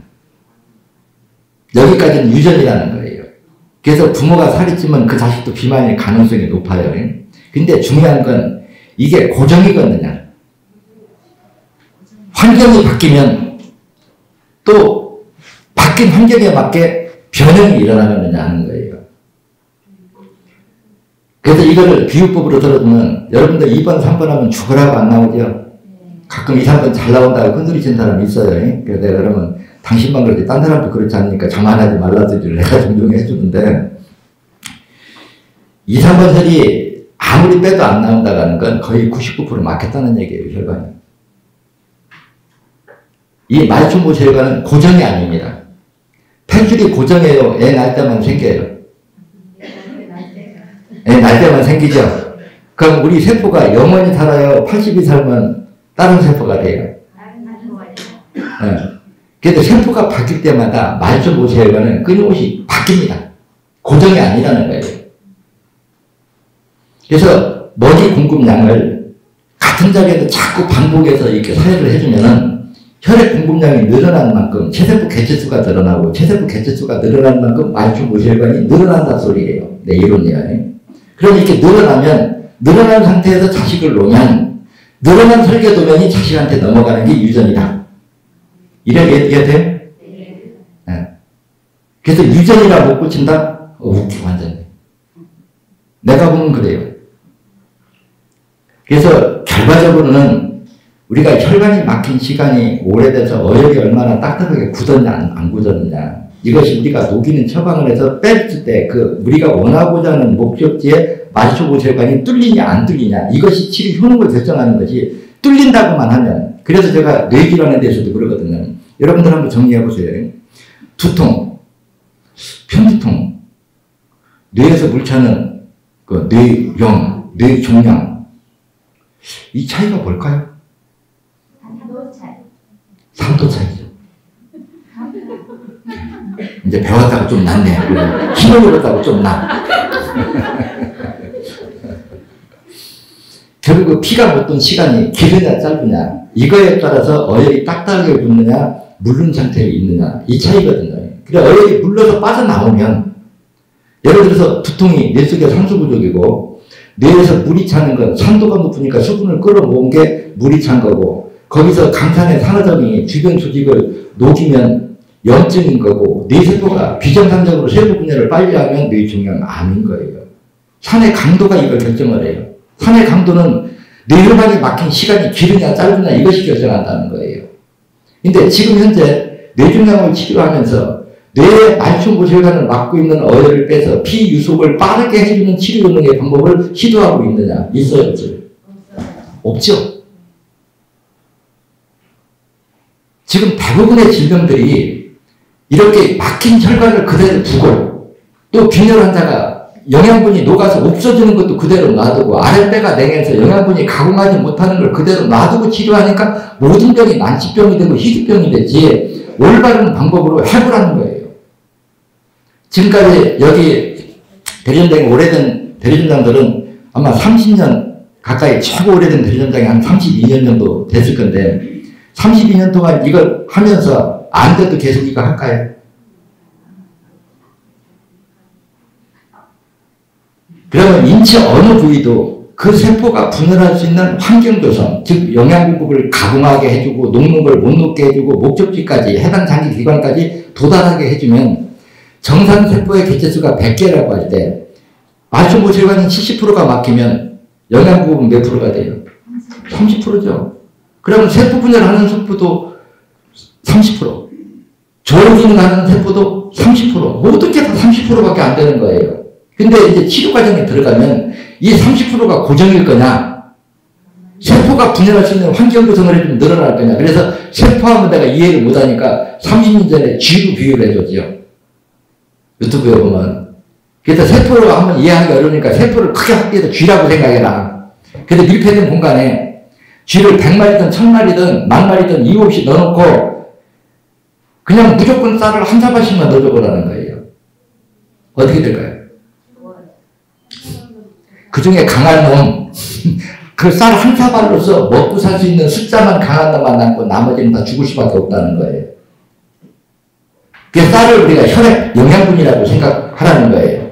Speaker 1: 여기까지는 유전이라는 거예요. 그래서 부모가 살이 찌면 그 자식도 비만일 가능성이 높아요. 근데 중요한 건 이게 고정이거든요. 환경이 바뀌면 또 바뀐 환경에 맞게 변형이 일어나느냐 하는 거예요. 그래서 이거를 비유법으로 들어주면 여러분들 2번, 3번 하면 죽으라고 안 나오죠? 가끔 2, 3번 잘 나온다고 흔들리신 사람이 있어요. 그래서 내가 그러면 당신만 그러지 딴 사람도 그렇지 않으니까 자만하지 말라드리를 내가 종종 해주는데 2, 3번 혈이 아무리 빼도 안 나온다는 건 거의 99% 맞겠다는 얘기예요. 혈관이. 이 말초모시 혈관은 고정이 아닙니다. 폐줄이 고정해요. 애 날 때만 생겨요. 애 날 때만 생기죠. 그럼 우리 세포가 영원히 살아요? 80이 살면 다른 세포가 돼요? 네. 그래서 세포가 바뀔 때마다 말초모시 혈관은 끊임없이 바뀝니다. 고정이 아니라는 거예요. 그래서 먹이 공급량을 같은 자리에서 자꾸 반복해서 이렇게 사회를 해주면은 혈액 공급량이 늘어나는 만큼 체세포 개체수가 늘어나고 체세포 개체수가 늘어나는 만큼 말초모시 혈관이 늘어난다 소리예요. 내 이론이에요. 그럼 이렇게 늘어나면 늘어난 상태에서 자식을 놓으면 늘어난 설계도면이 자식한테 넘어가는 게 유전이다. 이해돼요? 네. 그래서 유전이라 못 고친다? 웃겨 완전히. 내가 보면 그래요. 그래서 결과적으로는 우리가 혈관이 막힌 시간이 오래돼서 어혈이 얼마나 딱딱하게 굳었냐 안 굳었느냐 이것이 우리가 녹이는 처방을 해서 뺐을 때 그 우리가 원하고자 하는 목적지에 말초모시 혈관이 뚫리냐 안 뚫리냐 이것이 치료 효능을 결정하는 것이 뚫린다고만 하면 그래서 제가 뇌질환에 대해서도 그러거든요. 여러분들 한번 정리해 보세요. 두통, 편두통, 뇌에서 물차는 그 뇌용, 뇌종양 이 차이가 뭘까요? 산도 차이죠. 이제 배웠다고 좀 낫네. 힘을 얻었다고 좀 나. 결국 그 피가 묻던 시간이 길으냐 짧으냐 이거에 따라서 어혈이 딱딱하게 붙느냐 물른 상태에 있느냐 이 차이거든요. 그래 어혈이 물러서 빠져나오면 예를 들어서 두통이 뇌 속에 산소 부족이고 뇌에서 물이 차는 건 산도가 높으니까 수분을 끌어모은 게 물이 찬 거고 거기서 강산의 산화점이 주변 조직을 녹이면 염증인 거고 뇌세포가 비정상적으로 세포 분열을 빨리 하면 뇌종양 암인 거예요. 산의 강도가 이걸 결정을 해요. 산의 강도는 뇌혈관이 막힌 시간이 길으냐 짧으냐 이것이 결정한다는 거예요. 근데 지금 현재 뇌종양을 치료하면서 뇌의 말초모시 혈관을 막고 있는 어혈을 빼서 피 유속을 빠르게 해주는 치료 효능의 방법을 시도하고 있느냐? 있어요? 없어요? 없죠. 지금 대부분의 질병들이 이렇게 막힌 혈관을 그대로 두고 또 빈혈 환자가 영양분이 녹아서 없어지는 것도 그대로 놔두고 아랫배가 냉해서 영양분이 가공하지 못하는 걸 그대로 놔두고 치료하니까 모든 병이 난치병이 되고 희귀병이 되지 올바른 방법으로 해보라는 거예요. 지금까지 여기 대리점장이 오래된 대리점장들은 아마 30년 가까이 최고 오래된 대리점장이 한 32년 정도 됐을 건데 32년 동안 이걸 하면서 안 돼도 계속 이거 할까요? 그러면 인체 어느 부위도 그 세포가 분열할 수 있는 환경 조성, 즉 영양 공급을 가공하게 해주고 녹는 걸 못 녹게 해주고 목적지까지 해당 장기 기관까지 도달하게 해주면 정상 세포의 개체수가 100개라고 할 때 말초모 혈관이 70%가 막히면 영양 부분 몇 프로가 돼요? 30%죠. 그러면 세포 분열하는 세포도 30%, 조혈 기능하는 세포도 30%, 모든 게 다 30%밖에 안 되는 거예요. 근데 이제 치료 과정에 들어가면 이 30%가 고정일 거냐, 세포가 분열할 수 있는 환경 구성을 해주면 늘어날 거냐. 그래서 세포하면 내가 이해를 못하니까 30년 전에 쥐로 비유를 해줬죠. 유튜브에 보면. 그래서 세포를 한번 이해하기 어려우니까 세포를 크게 하기 위해서 쥐라고 생각해라. 그래서 밀폐된 공간에 쥐를 100마리든 1000마리든 10,000마리든 이유 없이 넣어놓고 그냥 무조건 쌀을 한 사발씩만 넣어줘보라는 거예요. 어떻게 될까요? 그 중에 강한 놈, 그 쌀 한 사발로서 먹고 살 수 있는 숫자만 강한 놈만 남고 나머지는 다 죽을 수밖에 없다는 거예요. 그 쌀을 우리가 혈액 영양분이라고 생각하라는 거예요.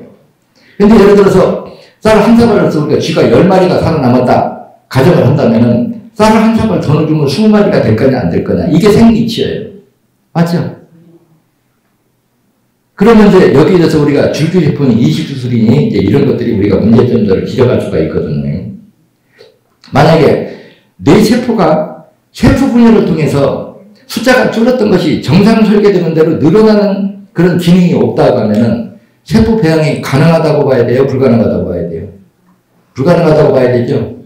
Speaker 1: 근데 예를 들어서 쌀을 한 사발로서 우리가 쥐가 10마리가 살아남았다 가정을 한다면은 쌀을 한 사발 더 넣어주면 20마리가 될 거냐 안 될 거냐, 이게 생리치예요. 맞죠? 그러면 이제 여기에 대해서 우리가 줄기세포니 이식수술이니 이제 이런 것들이 우리가 문제점들을 지적할 수가 있거든요. 만약에 뇌 세포가 세포 분열을 통해서 숫자가 줄었던 것이 정상 설계되는 대로 늘어나는 그런 기능이 없다고 하면은 세포 배양이 가능하다고 봐야 돼요? 불가능하다고 봐야 돼요? 불가능하다고 봐야 되죠?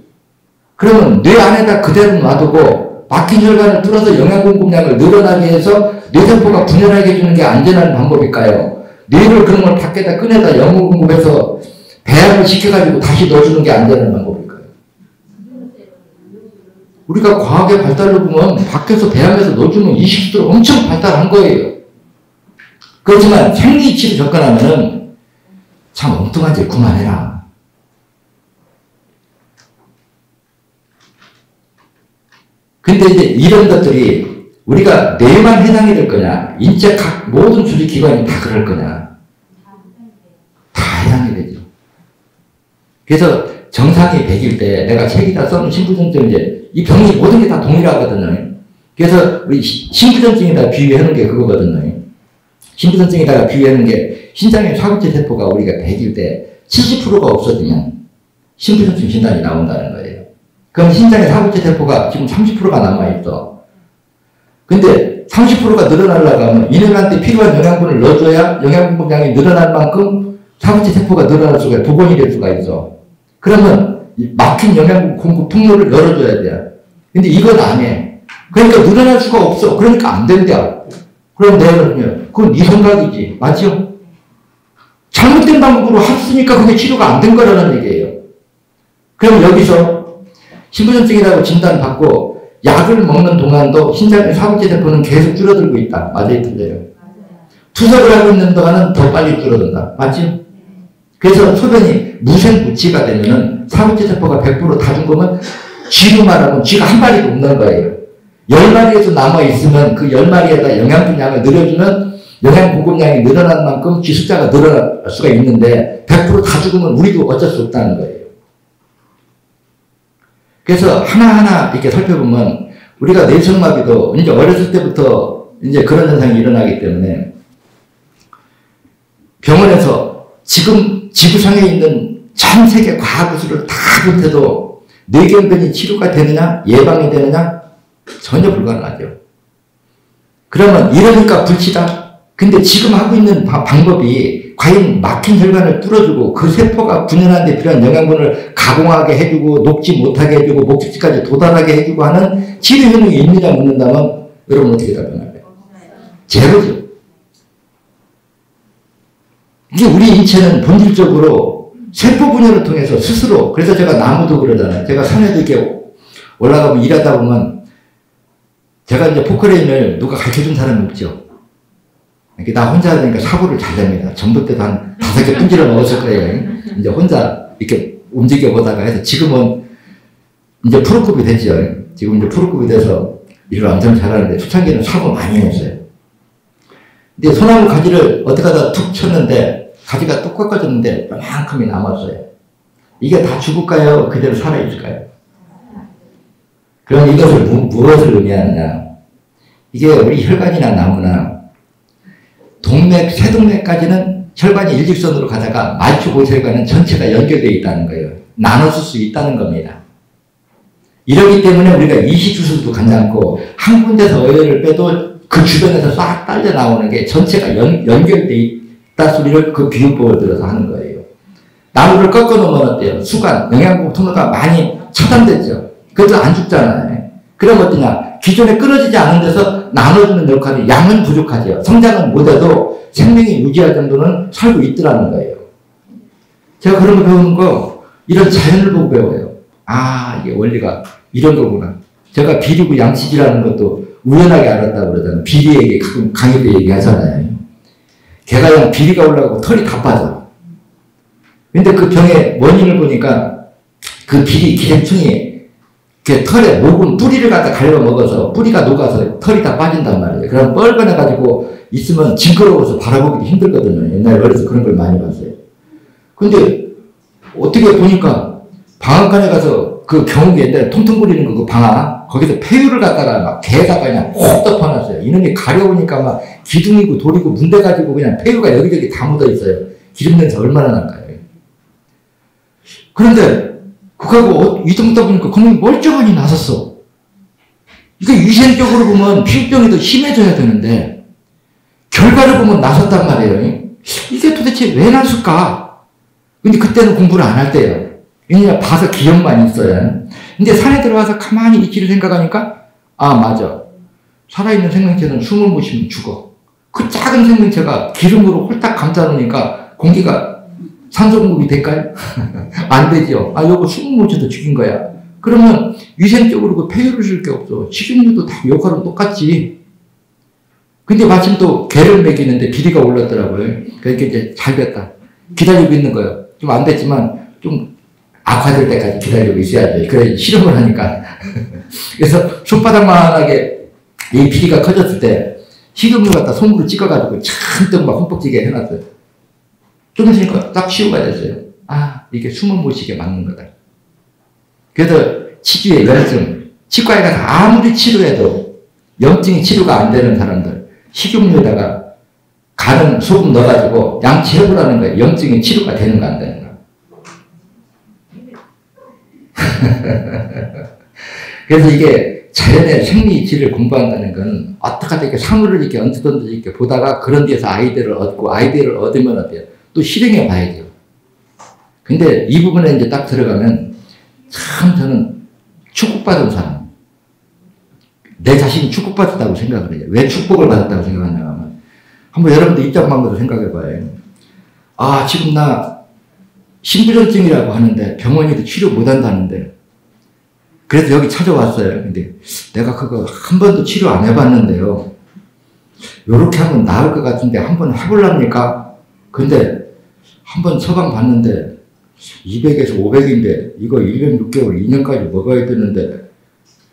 Speaker 1: 그러면 뇌 안에다 그대로 놔두고 막힌 혈관을 뚫어서 영양 공급량을 늘어나게 해서 뇌세포가 분열하게 해주는 게 안전한 방법일까요? 뇌를 그런 걸 밖에다 꺼내다 영양 공급해서 배양을 시켜가지고 다시 넣어주는 게 안전한 방법일까요? 우리가 과학의 발달을 보면 밖에서 배양해서 넣어주는 이식수들은 엄청 발달한 거예요. 그렇지만 생리치를 접근하면은 참 엉뚱한지 그만해라. 근데 이제 이런 것들이 우리가 뇌만 해당이 될 거냐, 인체 각 모든 조직기관이 다 그럴 거냐, 다 해당이 되죠. 그래서 정상이 100일 때 내가 책에다 써놓은 신부전증 이제 이 병이 모든 게 다 동일하거든요. 그래서 우리 신부전증에다 비유하는 게 그거거든요. 신부전증에다가 비유하는 게 신장의 사구체 세포가 우리가 100일 때 70%가 없어지면 신부전증 진단이 나온다는 거예요. 그럼 신장의 사구체 세포가 지금 30%가 남아있어. 근데 30%가 늘어나려고 하면 이놈한테 필요한 영양분을 넣어줘야 영양분량이 늘어날 만큼 사구체 세포가 늘어날 수가, 복원이 될 수가 있어. 그러면 막힌 영양분 공급 통로를 열어줘야 돼. 근데 이건 안 해. 그러니까 늘어날 수가 없어. 그러니까 안 된다. 그럼 내가 그러면 그건 네 생각이지. 맞죠? 잘못된 방법으로 했으니까 그게 치료가 안 된 거라는 얘기예요. 그럼 여기서 신부전증이라고 진단받고 약을 먹는 동안도 신장의 사구체 세포는 계속 줄어들고 있다. 맞아요? 틀려요? 투석을 하고 있는 동안은 더 빨리 줄어든다. 맞죠? 그래서 소변이 무생무치가 되면은 사구체 세포가 100% 다 죽으면 쥐로 말하면 쥐가 한 마리도 없는 거예요. 10마리에서 남아있으면 그 10마리에다 영양분량을 늘려주면 영양 공급량이 늘어난 만큼 쥐 숫자가 늘어날 수가 있는데 100% 다 죽으면 우리도 어쩔 수 없다는 거예요. 그래서 하나하나 이렇게 살펴보면 우리가 뇌성마비도 이제 어렸을 때부터 이제 그런 현상이 일어나기 때문에 병원에서 지금 지구상에 있는 전 세계 과학기술을 다 못해도 뇌경변이 치료가 되느냐, 예방이 되느냐? 전혀 불가능하죠. 그러면 이러니까 불치다. 근데 지금 하고 있는 방법이 과연 막힌 혈관을 뚫어주고 그 세포가 분열하는 데 필요한 영양분을 가공하게 해주고 녹지 못하게 해주고 목적지까지 도달하게 해주고 하는 치료 효능이 있느냐 묻는다면 여러분 어떻게 답변할까요? 제로죠. 이게 우리 인체는 본질적으로 세포 분열을 통해서 스스로, 그래서 제가 나무도 그러잖아요. 제가 산에도 이렇게 올라가면 일하다 보면 제가 이제 포크레인을 누가 가르쳐준 사람이 없죠. 나 혼자 하니까 사고를 잘 냅니다. 전부 때도 한 5개 끈질러 먹었을 거예요. 이제 혼자 이렇게 움직여 보다가 해서 지금은 이제 프로급이 됐죠. 지금 이제 프로급이 돼서 일을 엄청 잘하는데 초창기는 사고 많이 했어요. 근데 소나무 가지를 어떻게 하다 툭 쳤는데 가지가 뚝 꺾어졌는데 요만큼이 남았어요. 이게 다 죽을까요? 그대로 살아있을까요? 그럼 이것을 무엇을 의미하느냐? 이게 우리 혈관이나 나무나 동맥 동맥, 세동맥까지는 혈관이 일직선으로 가다가 말초고혈관은 전체가 연결되어 있다는 거예요. 나눠줄 수 있다는 겁니다. 이러기 때문에 우리가 이식수술도 간단고 한 군데서 어혈을 빼도 그 주변에서 싹 딸려 나오는 게 전체가 연결되어 있다 소리를 그 비유법을 들어서 하는 거예요. 나무를 꺾어 놓으면 어때요? 수관, 영양분 통로가 많이 차단되죠. 그래도 안 죽잖아요. 그럼 어떠냐? 기존에 끊어지지 않은 데서 나눠주는 역할이 양은 부족하죠. 성장은 못해도 생명이 유지할 정도는 살고 있더라는 거예요. 제가 그런 거 배우는 거 이런 자연을 보고 배워요. 아, 이게 원리가 이런 거구나. 제가 비리고 양치질하는 것도 우연하게 알았다고 그러잖아요. 비리에게 가끔 강의 때 얘기하잖아요. 걔가 그냥 비리가 올라가고 털이 다 빠져. 근데 그 병의 원인을 보니까 그 비리 기생충이 그 털에 목은 뿌리를 갖다 갈려 먹어서 뿌리가 녹아서 털이 다 빠진단 말이에요. 그럼 뻘건해가지고 있으면 징그러워서 바라보기도 힘들거든요. 옛날에 어려서 그런 걸 많이 봤어요. 근데 어떻게 보니까 방앗간에 가서 그 경욱이 옛날에 통통 부리는 그 방앗 거기서 폐유를 갖다가 막 개에다가 그냥 콕 덮어놨어요. 이놈이 가려우니까 막 기둥이고 돌이고 문대가지고 그냥 폐유가 여기저기 다 묻어 있어요. 기름 냄새 얼마나 날까요? 그런데 그거하고 이동하다 보니까 그놈이 멀쩡하니 나섰어. 이거 위생적으로 보면 피부병이 더 심해져야 되는데 결과를 보면 나섰단 말이에요. 이게 도대체 왜 났을까? 근데 그때는 공부를 안 할 때예요. 왜냐면 봐서 기억만 있어요. 근데 산에 들어가서 가만히 이치를 생각하니까 아 맞아. 살아있는 생명체는 숨을 못 쉬면 죽어. 그 작은 생명체가 기름으로 홀딱 감싸놓으니까 공기가 산소 공급이 될까요? 안 되죠. 아, 요거 숨을 못 쉬어도 죽인 거야. 그러면 위생적으로 그 폐유를 줄 게 없어. 식용유도 다 역할은 똑같지. 근데 마침 또 개를 먹이는데 비리가 올랐더라고요. 그러니까 이제 잘 됐다. 기다리고 있는 거예요. 좀 안 됐지만 좀 악화될 때까지 기다리고 있어야죠. 그래 실험을 하니까. 그래서 손바닥만하게 이 비리가 커졌을 때 식용유 갖다 손으로 찍어가지고 잔뜩 막 흠뻑지게 해놨어요. 좀 있으니까 딱 치유가 됐어요. 아, 이게 숨을 못 쉬게 막는 거다. 그래서 치주의 열증, 치과에 가서 아무리 치료해도 염증이 치료가 안 되는 사람들, 식용유에다가 간은 소금 넣어가지고 양치해보라는 거예요. 염증이 치료가 되는가 안 되는가. 그래서 이게 자연의 생리이치를 공부한다는 건 어떻게 이렇게 사물을 이렇게 언뜻언뜻 이렇게 보다가 그런 데서 아이디어를 얻고 아이디어를 얻으면 어때요? 또 실행해 봐야죠. 근데 이 부분에 이제 딱 들어가면 참 저는 축복받은 사람. 내 자신이 축복받았다고 생각을 해요. 왜 축복을 받았다고 생각하냐 하면 한번 여러분들 입장방법으로 생각해 봐요. 아, 지금 나 신부전증이라고 하는데 병원에도 치료 못 한다는데 그래서 여기 찾아왔어요. 근데 내가 그거 한 번도 치료 안 해봤는데요. 요렇게 하면 나을 것 같은데 한번 해볼랍니까? 근데 한번 처방 봤는데 200에서 500인데 이거 1년 6개월, 2년까지 먹어야 되는데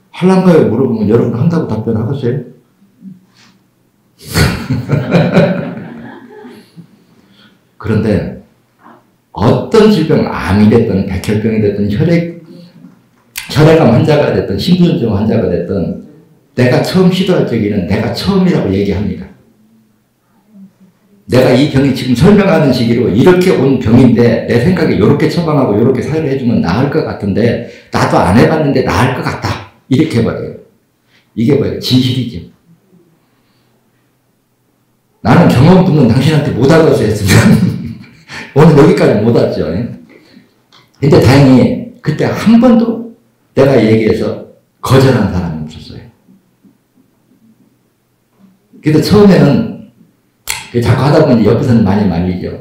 Speaker 1: 할란가요? 물어보면 여러분 한다고 답변하겠어요? 그런데 어떤 질병, 암이 됐든 백혈병이 됐든 혈액암 환자가 됐든 심부전증 환자가 됐든 내가 처음 시도할 적에는 내가 처음이라고 얘기합니다. 내가 이 병이 지금 설명하는 시기로 이렇게 온 병인데 내 생각에 이렇게 처방하고 이렇게 사유를 해주면 나을 것 같은데 나도 안 해봤는데 나을 것 같다. 이렇게 해버려요. 이게 뭐예요? 진실이지. 나는 경험 붙는 당신한테 못하겠어 했으면 오늘 여기까지 못 왔죠. 근데 다행히 그때 한 번도 내가 얘기해서 거절한 사람이 없었어요. 그래도 처음에는 자꾸 하다 보니 옆에서는 많이 말리죠.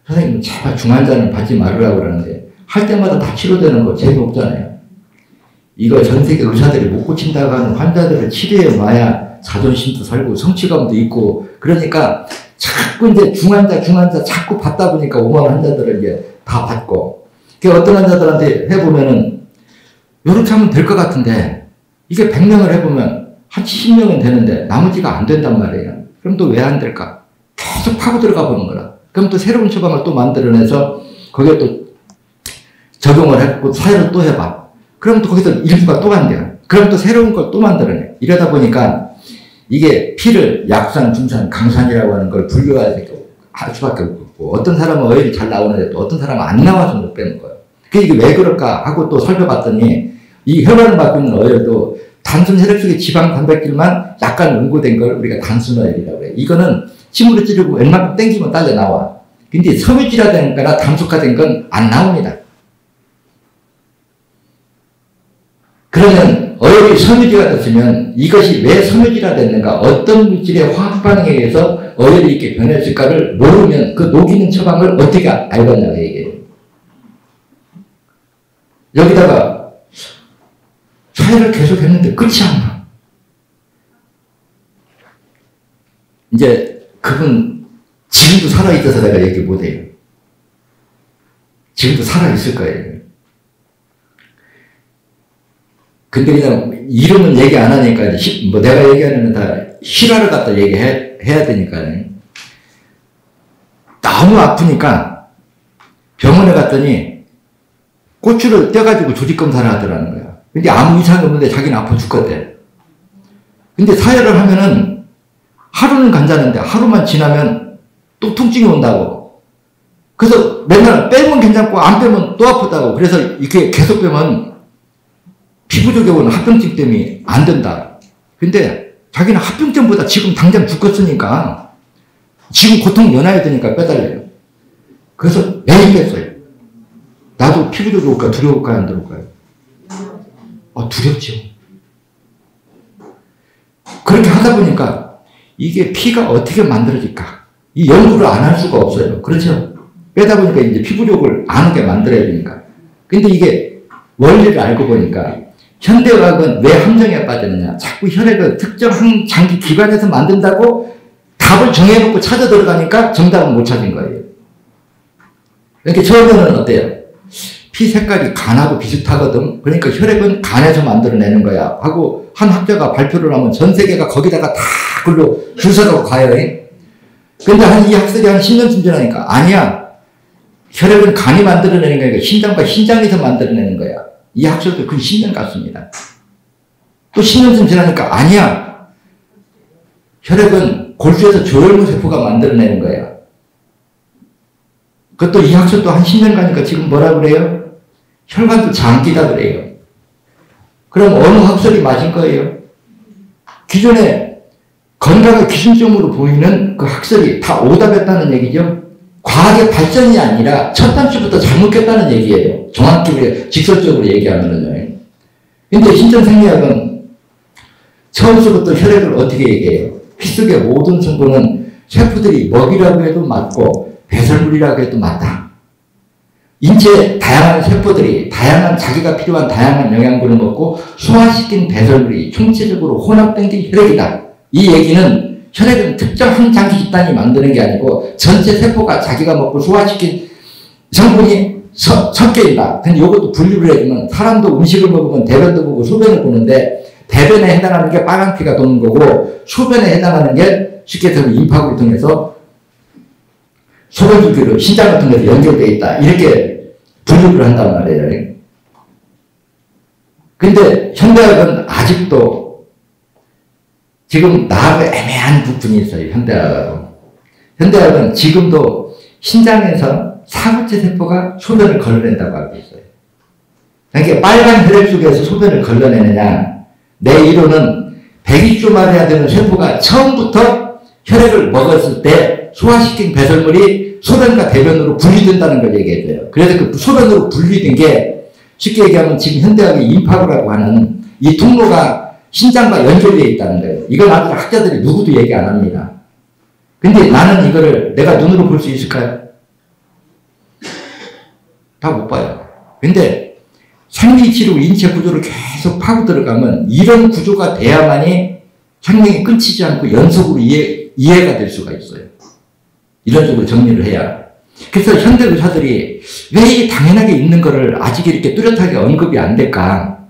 Speaker 1: 선생님 제발 중환자는 받지 말으라고 그러는데 할 때마다 다 치료되는 거 재미없잖아요. 이거 전 세계 의사들이 못 고친다고 하는 환자들을 치료해 놔야 자존심도 살고 성취감도 있고 그러니까 자꾸 이제 중환자 자꾸 받다 보니까 오만 환자들을 이제 다 받고 어떤 환자들한테 해보면은 요렇게 하면 될 것 같은데 이게 100명을 해보면 한 70명은 되는데 나머지가 안 된단 말이에요. 그럼 또 왜 안 될까? 계속 파고 들어가 보는 거라. 그럼 또 새로운 처방을 또 만들어내서 거기에 또 적용을 했고 사회를 또 해봐. 그럼 또 거기서 일부가 또 간대요. 그럼 또 새로운 걸 또 만들어내. 이러다 보니까 이게 피를 약산, 중산, 강산이라고 하는 걸 분류해야 되고 할 수밖에 없고, 어떤 사람은 어혈이 잘 나오는데 또 어떤 사람은 안 나와서 못 빼는 거예요. 이게 왜 그럴까 하고 또 살펴봤더니 이 혈관을 막고 있는 어혈도 단순 혈액 속의 지방 단백질만 약간 응고된 걸 우리가 단순 어혈이라고 해요. 이거는 침으로 찌르고 웬만큼 땡기면 딸려 나와. 근데 섬유질화된 거나 담숙화된 건 안 나옵니다. 그러면 어혈이 섬유질화 됐으면 이것이 왜 섬유질화 됐는가, 어떤 물질의 화학 반응에 의해서 어혈이 이렇게 변했을까를 모르면 그 녹이는 처방을 어떻게 알겠냐고 얘기해요. 여기다가 사회를 계속 했는데 끝이 안 나. 이제 그분 지금도 살아있어서 내가 얘기 못해요. 지금도 살아있을 거예요. 근데 그냥 이름은 얘기 안 하니까 뭐 내가 얘기하는 다 실화를 갖다 얘기해야 되니까 너무 아프니까 병원에 갔더니 고추를 떼가지고 조직 검사를 하더라는 거야. 근데 아무 이상이 없는데 자기는 아파 죽겠대. 근데 사혈을 하면은 하루는 괜찮은데 하루만 지나면 또 통증이 온다고. 그래서 맨날 빼면 괜찮고 안 빼면 또 아프다고. 그래서 이렇게 계속 빼면 피부적에 오는 합병증 때문에 안 된다. 근데 자기는 합병증보다 지금 당장 죽겠으니까 지금 고통 연해야 되니까 빼달래요. 그래서 매일 뺐어요. 나도 피부적이 올까 두려울까요? 안 두려울까요? 두렵죠. 그렇게 하다 보니까 이게 피가 어떻게 만들어질까? 이 연구를 안 할 수가 없어요. 그렇죠? 빼다 보니까 이제 피부적을 아는 게 만들어야 되니까. 근데 이게 원리를 알고 보니까 현대의학은 왜 함정에 빠졌느냐? 자꾸 혈액을 특정한 장기 기관에서 만든다고 답을 정해놓고 찾아 들어가니까 정답은 못 찾은 거예요. 그러니까 처음에는 어때요? 피 색깔이 간하고 비슷하거든. 그러니까 혈액은 간에서 만들어내는 거야 하고 한 학자가 발표를 하면 전 세계가 거기다가 다 글로 줄 서서 가요. 근데 이 학설이 한 10년쯤 지나니까 아니야. 혈액은 간이 만들어내는 거니까 심장과 신장에서 만들어내는 거야. 이 학설도 그 10년 갔습니다. 또 10년쯤 지나니까 아니야. 혈액은 골수에서 조혈구 세포가 만들어내는 거야. 그것도 이 학설도 한 10년 가니까 지금 뭐라 그래요? 혈관도 장기다 그래요. 그럼 어느 학설이 맞은 거예요? 기존에 건강을 기준점으로 보이는 그 학설이 다 오답했다는 얘기죠. 과학의 발전이 아니라 첫 단추부터 잘못했다는 얘기예요. 정확히 직설적으로 얘기하면은요. 근데 신천생리학은 처음부터 혈액을 어떻게 얘기해요? 피 속의 모든 성분은 세포들이 먹이라고 해도 맞고 배설물이라고 해도 맞다. 인체의 다양한 세포들이 다양한 자기가 필요한 다양한 영양분을 먹고 소화시킨 배설물이 총체적으로 혼합된 게 혈액이다. 이 얘기는 혈액은 특정한 장기 집단이 만드는 게 아니고 전체 세포가 자기가 먹고 소화시킨 성분이 섞여 있다. 근데 이것도 분류를 해주면 사람도 음식을 먹으면 대변도 보고 소변을 보는데 대변에 해당하는 게 빨간 피가 도는 거고 소변에 해당하는 게 쉽게 해서 임파구를 통해서 소변줄기로 신장을 통해서 연결되어 있다. 이렇게 분류를 한단 말이에요. 근데 현대학은 아직도 지금 나하고 애매한 부분이 있어요. 현대학은 지금도 신장에서 사구체 세포가 소변을 걸러낸다고 알고 있어요. 그러니까 빨간 혈액 속에서 소변을 걸러내느냐. 내 이론은 120조 말해야 되는 세포가 처음부터 혈액을 먹었을 때 소화시킨 배설물이 소변과 대변으로 분리된다는 걸 얘기해줘요. 그래서 그 소변으로 분리된 게 쉽게 얘기하면 지금 현대학의 임파구라고 하는 이 통로가 신장과 연결되어 있다는 거예요. 이건 아직 학자들이 누구도 얘기 안 합니다. 근데 나는 이거를 내가 눈으로 볼 수 있을까요? 다 못 봐요. 근데 생리치료 인체 구조를 계속 파고 들어가면 이런 구조가 돼야만이 생명이 끊치지 않고 연속으로 이해가 될 수가 있어요. 이런 식으로 정리를 해야. 그래서 현대 의사들이 왜 이게 당연하게 있는 거를 아직 이렇게 뚜렷하게 언급이 안 될까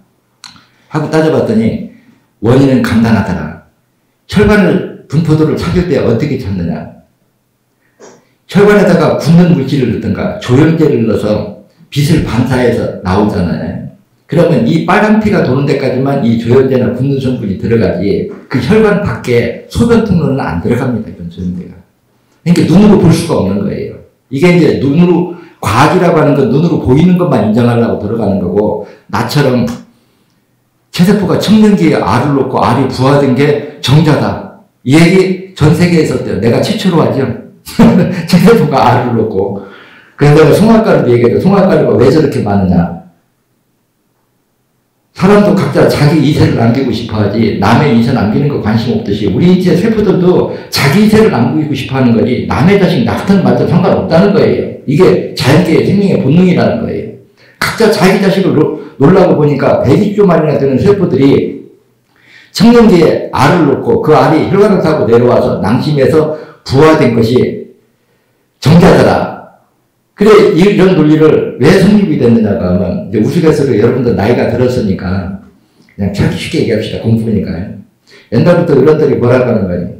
Speaker 1: 하고 따져봤더니 원인은 간단하더라. 혈관을 분포도를 찾을 때 어떻게 찾느냐. 혈관에다가 굳는 물질을 넣든가 조영제를 넣어서 빛을 반사해서 나오잖아요. 그러면 이 빨간 피가 도는 데까지만 이 조영제나 굳는 성분이 들어가지 그 혈관 밖에 소변 통로는 안 들어갑니다. 이런 조영제가. 그러니까 눈으로 볼 수가 없는 거예요. 이게 이제 눈으로, 과학이라고 하는 건 눈으로 보이는 것만 인정하려고 들어가는 거고, 나처럼 체세포가 청년기에 알을 놓고 알이 부화된 게 정자다. 이 얘기 전 세계에 있었대요. 내가 최초로 하죠. 체세포가 알을 놓고. 그래서 내가 송화가루도 얘기해요. 송화가루가 왜 저렇게 많으냐. 사람도 각자 자기 이세를 남기고 싶어 하지, 남의 이세 남기는 거 관심 없듯이, 우리 인체 세포들도 자기 이세를 남기고 싶어 하는 거지, 남의 자식 낳든 말든 상관없다는 거예요. 이게 자연계의 생명의 본능이라는 거예요. 각자 자기 자식을 놀라고 보니까 120조 마리나 되는 세포들이 청년기에 알을 놓고 그 알이 혈관을 타고 내려와서 낭심해서 부화된 것이 정자더라. 그래, 이런 논리를 왜 성립이 됐느냐가 하면, 이제 우스갯소리로 여러분들 나이가 들었으니까, 그냥 쉽게 얘기합시다. 공부니까요. 옛날부터 어른들이 뭐라고 하는 거니?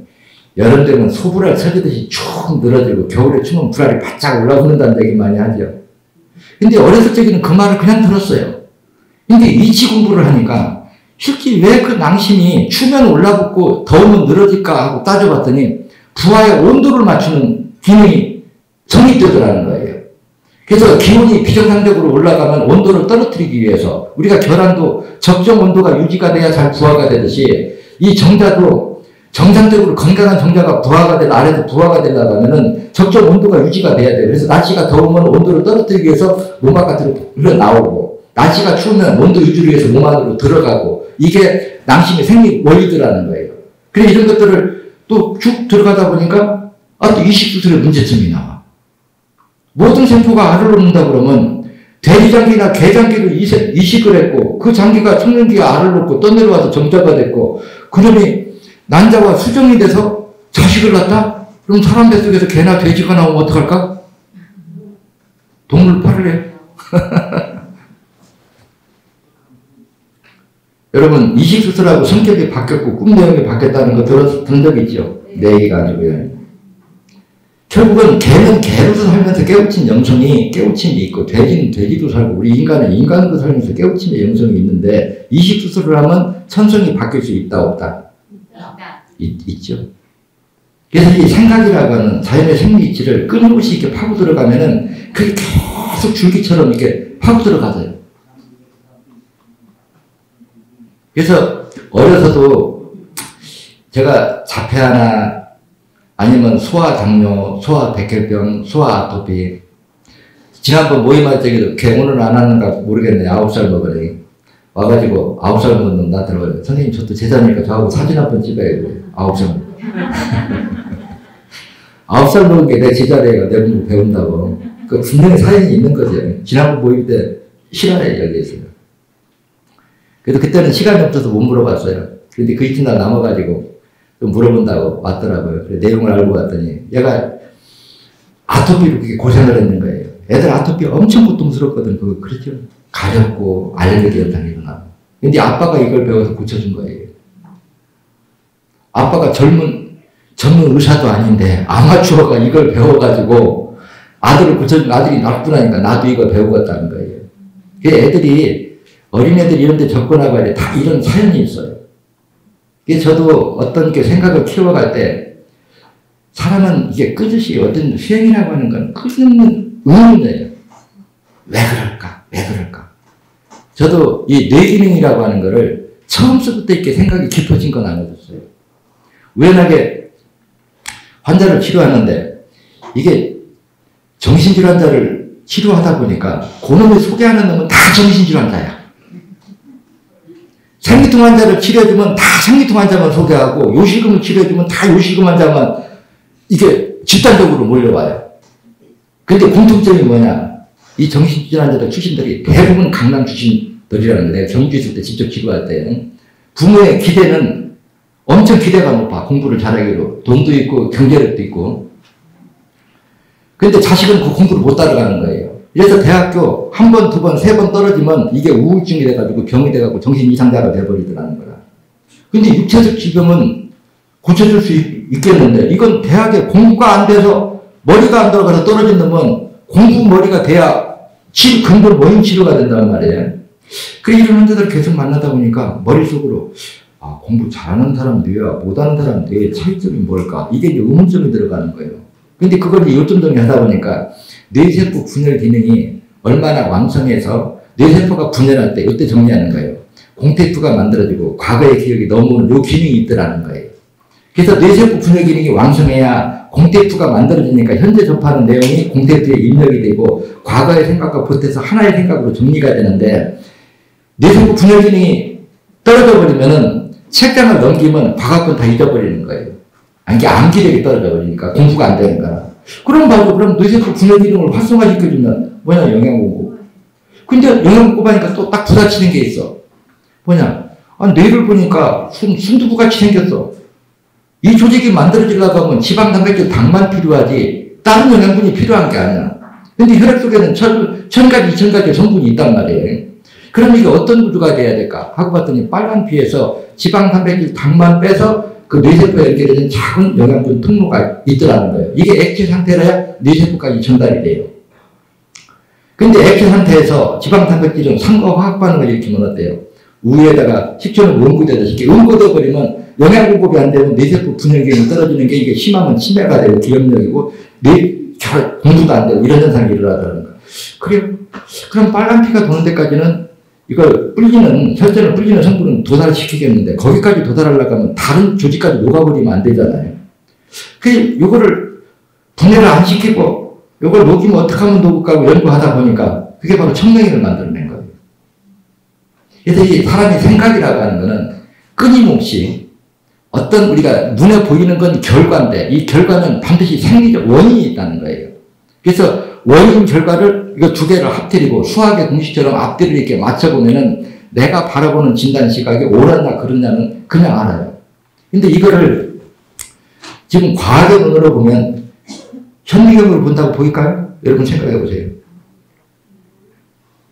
Speaker 1: 여름 되면 소불알 서리듯이 쭉 늘어지고, 겨울에 추면 불알이 바짝 올라오는다는 얘기 많이 하죠. 근데 어렸을 적에는 그 말을 그냥 들었어요. 근데 이치 공부를 하니까, 실제 왜 그 낭심이 추면 올라붙고 더우면 늘어질까 하고 따져봤더니, 부하의 온도를 맞추는 기능이 성립되더라는 거예요. 그래서 기온이 비정상적으로 올라가면 온도를 떨어뜨리기 위해서 우리가 계란도 적정 온도가 유지가 돼야 잘 부화가 되듯이 이 정자도 정상적으로 건강한 정자가 부화가 될, 아래에서 부화가 되려고 하면은 적정 온도가 유지가 돼야 돼요. 그래서 날씨가 더우면 온도를 떨어뜨리기 위해서 몸 바깥으로 흘러나오고, 날씨가 추우면 온도 유지를 위해서 몸 안으로 들어가고, 이게 낭심의 생리 원리더라는 거예요. 그래서 이런 것들을 또 쭉 들어가다 보니까 또 이식수술의 문제점이 나와. 모든 세포가 알을 놓는다 그러면 대리장기나 개장기로 이식을 했고, 그 장기가 청년기가 알을 놓고 떠내려와서 정자가 됐고, 그놈이 난자와 수정이 돼서 자식을 낳았다? 그럼 사람 뱃속에서 개나 돼지가 나오면 어떡할까? 동물 팔을 해. 여러분, 이식수술하고 성격이 바뀌었고 꿈 내용이 바뀌었다는 거 들은 적 있죠? 내 얘기가 아니고요. 결국은 개는 개로서 살면서 깨우친 영성이 깨우침이 있고, 돼지는 돼지도 살고, 우리 인간은 인간으로 살면서 깨우침의 영성이 있는데, 이식수술을 하면 천성이 바뀔 수 있다 없다? 있죠. 그래서 이 생각이라고 하는 자연의 생리이치를 끊임없이 이렇게 파고 들어가면은 그게 계속 줄기처럼 이렇게 파고 들어가져요. 그래서 어려서도 제가 자폐 하나, 아니면 소아당뇨, 소아백혈병, 소아아토피. 지난번 모임할 적에도 걔 오늘 안 하는가 모르겠네. 9살 먹으니. 와가지고 9살 먹은 놈 나한테 그래요. 선생님 저도 제자니까 저하고 사진 한번 찍어야 돼요. 9살. 9살 먹은 게 내 제자래요. 내 공부 배운다고. 그 분명히 사연이 있는 거죠. 지난번 모임 때 실화에 얘기했어요. 그래도 그때는 시간이 없어서 못 물어봤어요. 그런데 그 이튿날 남아가지고 좀 물어본다고 왔더라고요. 그래, 내용을 알고 왔더니 얘가 아토피로 그렇게 고생을 했는 거예요. 애들 아토피 엄청 고통스럽거든. 그거 그렇죠. 가렵고 알레르기 현상이 일어나고. 근데 아빠가 이걸 배워서 고쳐준 거예요. 아빠가 전문 의사도 아닌데 아마추어가 이걸 배워가지고 아들을 고쳐준, 아들이 나쁘다니까 나도 이걸 배우겠다는 거예요. 애들이, 어린애들이 이런 데 접근하고 할 때 다 이런 사연이 있어요. 저도 어떤 게 생각을 키워갈 때, 사람은 이게 끝이 어떤 수행이라고 하는 건 끝없는 의문이에요. 왜 그럴까? 왜 그럴까? 저도 이 뇌기능이라고 하는 거를 처음부터 이렇게 생각이 깊어진 건 아니었어요. 우연하게 환자를 치료하는데, 이게 정신질환자를 치료하다 보니까 그놈을 소개하는 놈은 다 정신질환자야. 생리통 환자를 치료해주면 다 생리통 환자만 소개하고, 요실금을 치료해주면 다 요실금 환자만 이게 집단적으로 몰려와요. 근데 공통점이 뭐냐? 이 정신질환자들 출신들이 대부분 강남 출신들이라는 거예요. 내가 경주 있을 때 직접 치료할 때. 부모의 기대는 엄청 기대가 높아. 공부를 잘하기로. 돈도 있고 경제력도 있고. 근데 자식은 그 공부를 못 따라가는 거예요. 그래서 대학교 한 번, 두 번, 세 번 떨어지면 이게 우울증이 돼가지고 병이 돼가지고 정신 이상자가 돼버리더라는 거야. 근데 육체적 질병은 고쳐줄 수 있겠는데, 이건 대학에 공부가 안 돼서 머리가 안 들어가서 떨어진 놈은 공부 머리가 돼야 근본 원인 치료가 된단 말이에요. 그래, 이런 환자들을 계속 만나다 보니까 머릿속으로, 공부 잘하는 사람 뇌와 못하는 사람 뇌의 차이점이 뭘까? 이게 이제 의문점이 들어가는 거예요. 근데 그걸 요점 정리 하다 보니까 뇌세포 분열 기능이 얼마나 왕성해서 뇌세포가 분열할 때 이때 정리하는 거예요. 공테이프가 만들어지고 과거의 기억이 너무 요 기능이 있더라는 거예요. 그래서 뇌세포 분열 기능이 왕성해야 공테이프가 만들어지니까 현재 접하는 내용이 공테이프에 입력이 되고 과거의 생각과 보태서 하나의 생각으로 정리가 되는데 뇌세포 분열 기능이 떨어져 버리면은 책장을 넘기면 과거권 다 잊어버리는 거예요. 이게 암기력이 떨어져 버리니까 공부가 안 되는 거라. 그럼 봐도 그럼 뇌세포 분열 기능을 활성화시켜주면 뭐냐 영양공부. 근데 영양공부 하니까 또 딱 부딪히는 게 있어. 뭐냐 뇌를 보니까 순두부같이 생겼어. 이 조직이 만들어지려고 하면 지방, 단백질, 당만 필요하지 다른 영양분이 필요한 게 아니야. 근데 혈액 속에는 1000가지, 2000가지 성분이 있단 말이에요. 그럼 이게 어떤 구조가 돼야 될까 하고 봤더니 빨간 피에서 지방, 단백질, 당만 빼서 그 뇌세포에 연결되는 작은 영양분 통로가 있더라는 거예요. 이게 액체 상태라야 뇌세포까지 전달이 돼요. 근데 액체 상태에서 지방, 단백질은 산과 화학 반응을 일으키면 어때요? 우유에다가 식초를 원고되듯이 원고돼 버리면 영양 공급이 안 되면 뇌세포 분열 기능이 떨어지는 게 이게 심하면 치매가 되고 기억력이고 공부도 안 되고 이런 현상이 일어나더라는 거예요. 그래요. 그럼 빨간 피가 도는 데까지는 이걸 혈전을 불리는 성분은 도달을 시키겠는데 거기까지 도달하려고 하면 다른 조직까지 녹아버리면 안 되잖아요. 요거를 분해를 안 시키고 요걸 녹이면 어떻게 하면 녹을까 하고 연구하다 보니까 그게 바로 청명이를 만들어낸 거예요. 그래서 이 사람의 생각이라고 하는 거는 끊임없이 어떤 우리가 눈에 보이는 건 결과인데 이 결과는 반드시 생리적 원인이 있다는 거예요. 그래서 원인 결과를 이거 두 개를 합들이고 수학의 공식처럼 앞뒤를 이렇게 맞춰보면은 내가 바라보는 진단 시각이 옳았나 그렇냐는 그냥 알아요. 근데 이거를 지금 과학의 눈으로 보면 현미경으로 본다고 보일까요? 여러분 생각해 보세요.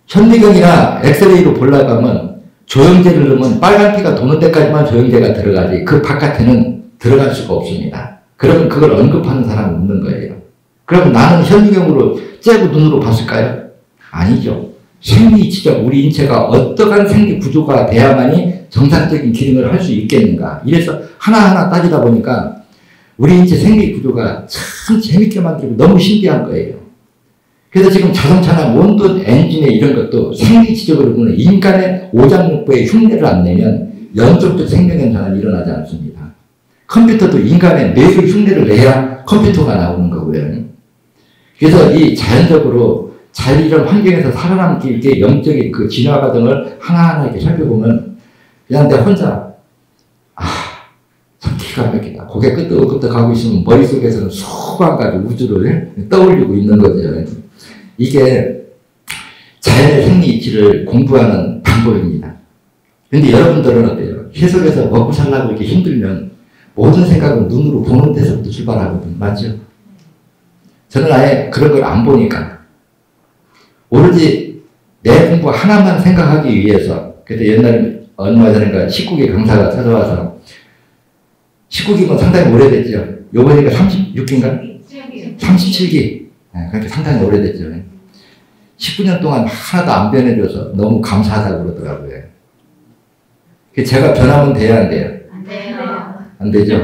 Speaker 1: 현미경이나 엑스레이로 보려고 하면 조영제를 넣으면 빨간 피가 도는 데까지만 조영제가 들어가지 그 바깥에는 들어갈 수가 없습니다. 그러면 그걸 언급하는 사람은 없는 거예요. 그럼 나는 현미경으로 째고 눈으로 봤을까요? 아니죠. 생리치적 우리 인체가 어떠한 생리 구조가 돼야만이 정상적인 기능을 할 수 있겠는가. 이래서 하나하나 따지다 보니까 우리 인체 생리 구조가 참 재밌게 만들고 너무 신기한 거예요. 그래서 지금 자동차나 모든 엔진의 이런 것도 생리치적으로 보면 인간의 오장육부에 흉내를 안 내면 연속적 생명 현상은 일어나지 않습니다. 컴퓨터도 인간의 뇌를 흉내를 내야 컴퓨터가 나오는 거고요. 그래서 이 자연적으로 자연이런 환경에서 살아남기 위해 영적인 그 진화 과정을 하나하나 이렇게 살펴보면 그냥 내 혼자 참 기가 막히다. 고개 끄덕끄덕 가고 있으면 머릿속에서는 수만 가지 우주를 떠올리고 있는 거죠. 이게 자연의 생리 이치를 공부하는 방법입니다. 근데 여러분들은 어때요? 세속에서 먹고 살라고 이렇게 힘들면 모든 생각은 눈으로 보는 데서부터 출발하거든요. 맞죠? 저는 아예 그런 걸 안 보니까 오로지 내 공부 하나만 생각하기 위해서 그때 옛날에 얼마 전인가 19기 강사가 찾아와서 19기면 상당히 오래됐죠. 요번이가 36기인가? 37기. 네, 그렇게 상당히 오래됐죠. 19년 동안 하나도 안 변해줘서 너무 감사하다고 그러더라고요. 제가 변하면 돼야 안 돼요?
Speaker 2: 안 돼요.
Speaker 1: 안 되죠?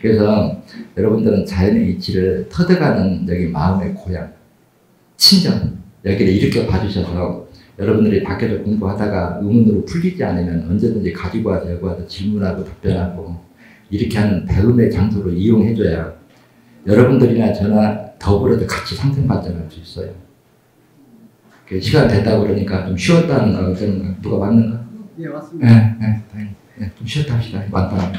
Speaker 1: 그래서 여러분들은 자연의 이치를 터득하는 여기 마음의 고향, 친정, 여기를 일으켜 봐주셔서 여러분들이 밖에서 공부하다가 의문으로 풀리지 않으면 언제든지 가지고 와서 여기 와서 질문하고 답변하고 이렇게 하는 배움의 장소로 이용해줘야 여러분들이나 저나 더불어도 같이 상생 발전할 수 있어요. 시간 됐다고 그러니까 좀 쉬었다는가, 어쩌는가, 누가 맞는가?
Speaker 2: 예, 맞습니다.
Speaker 1: 네, 다행히. 좀 쉬었다 합시다. 맞다.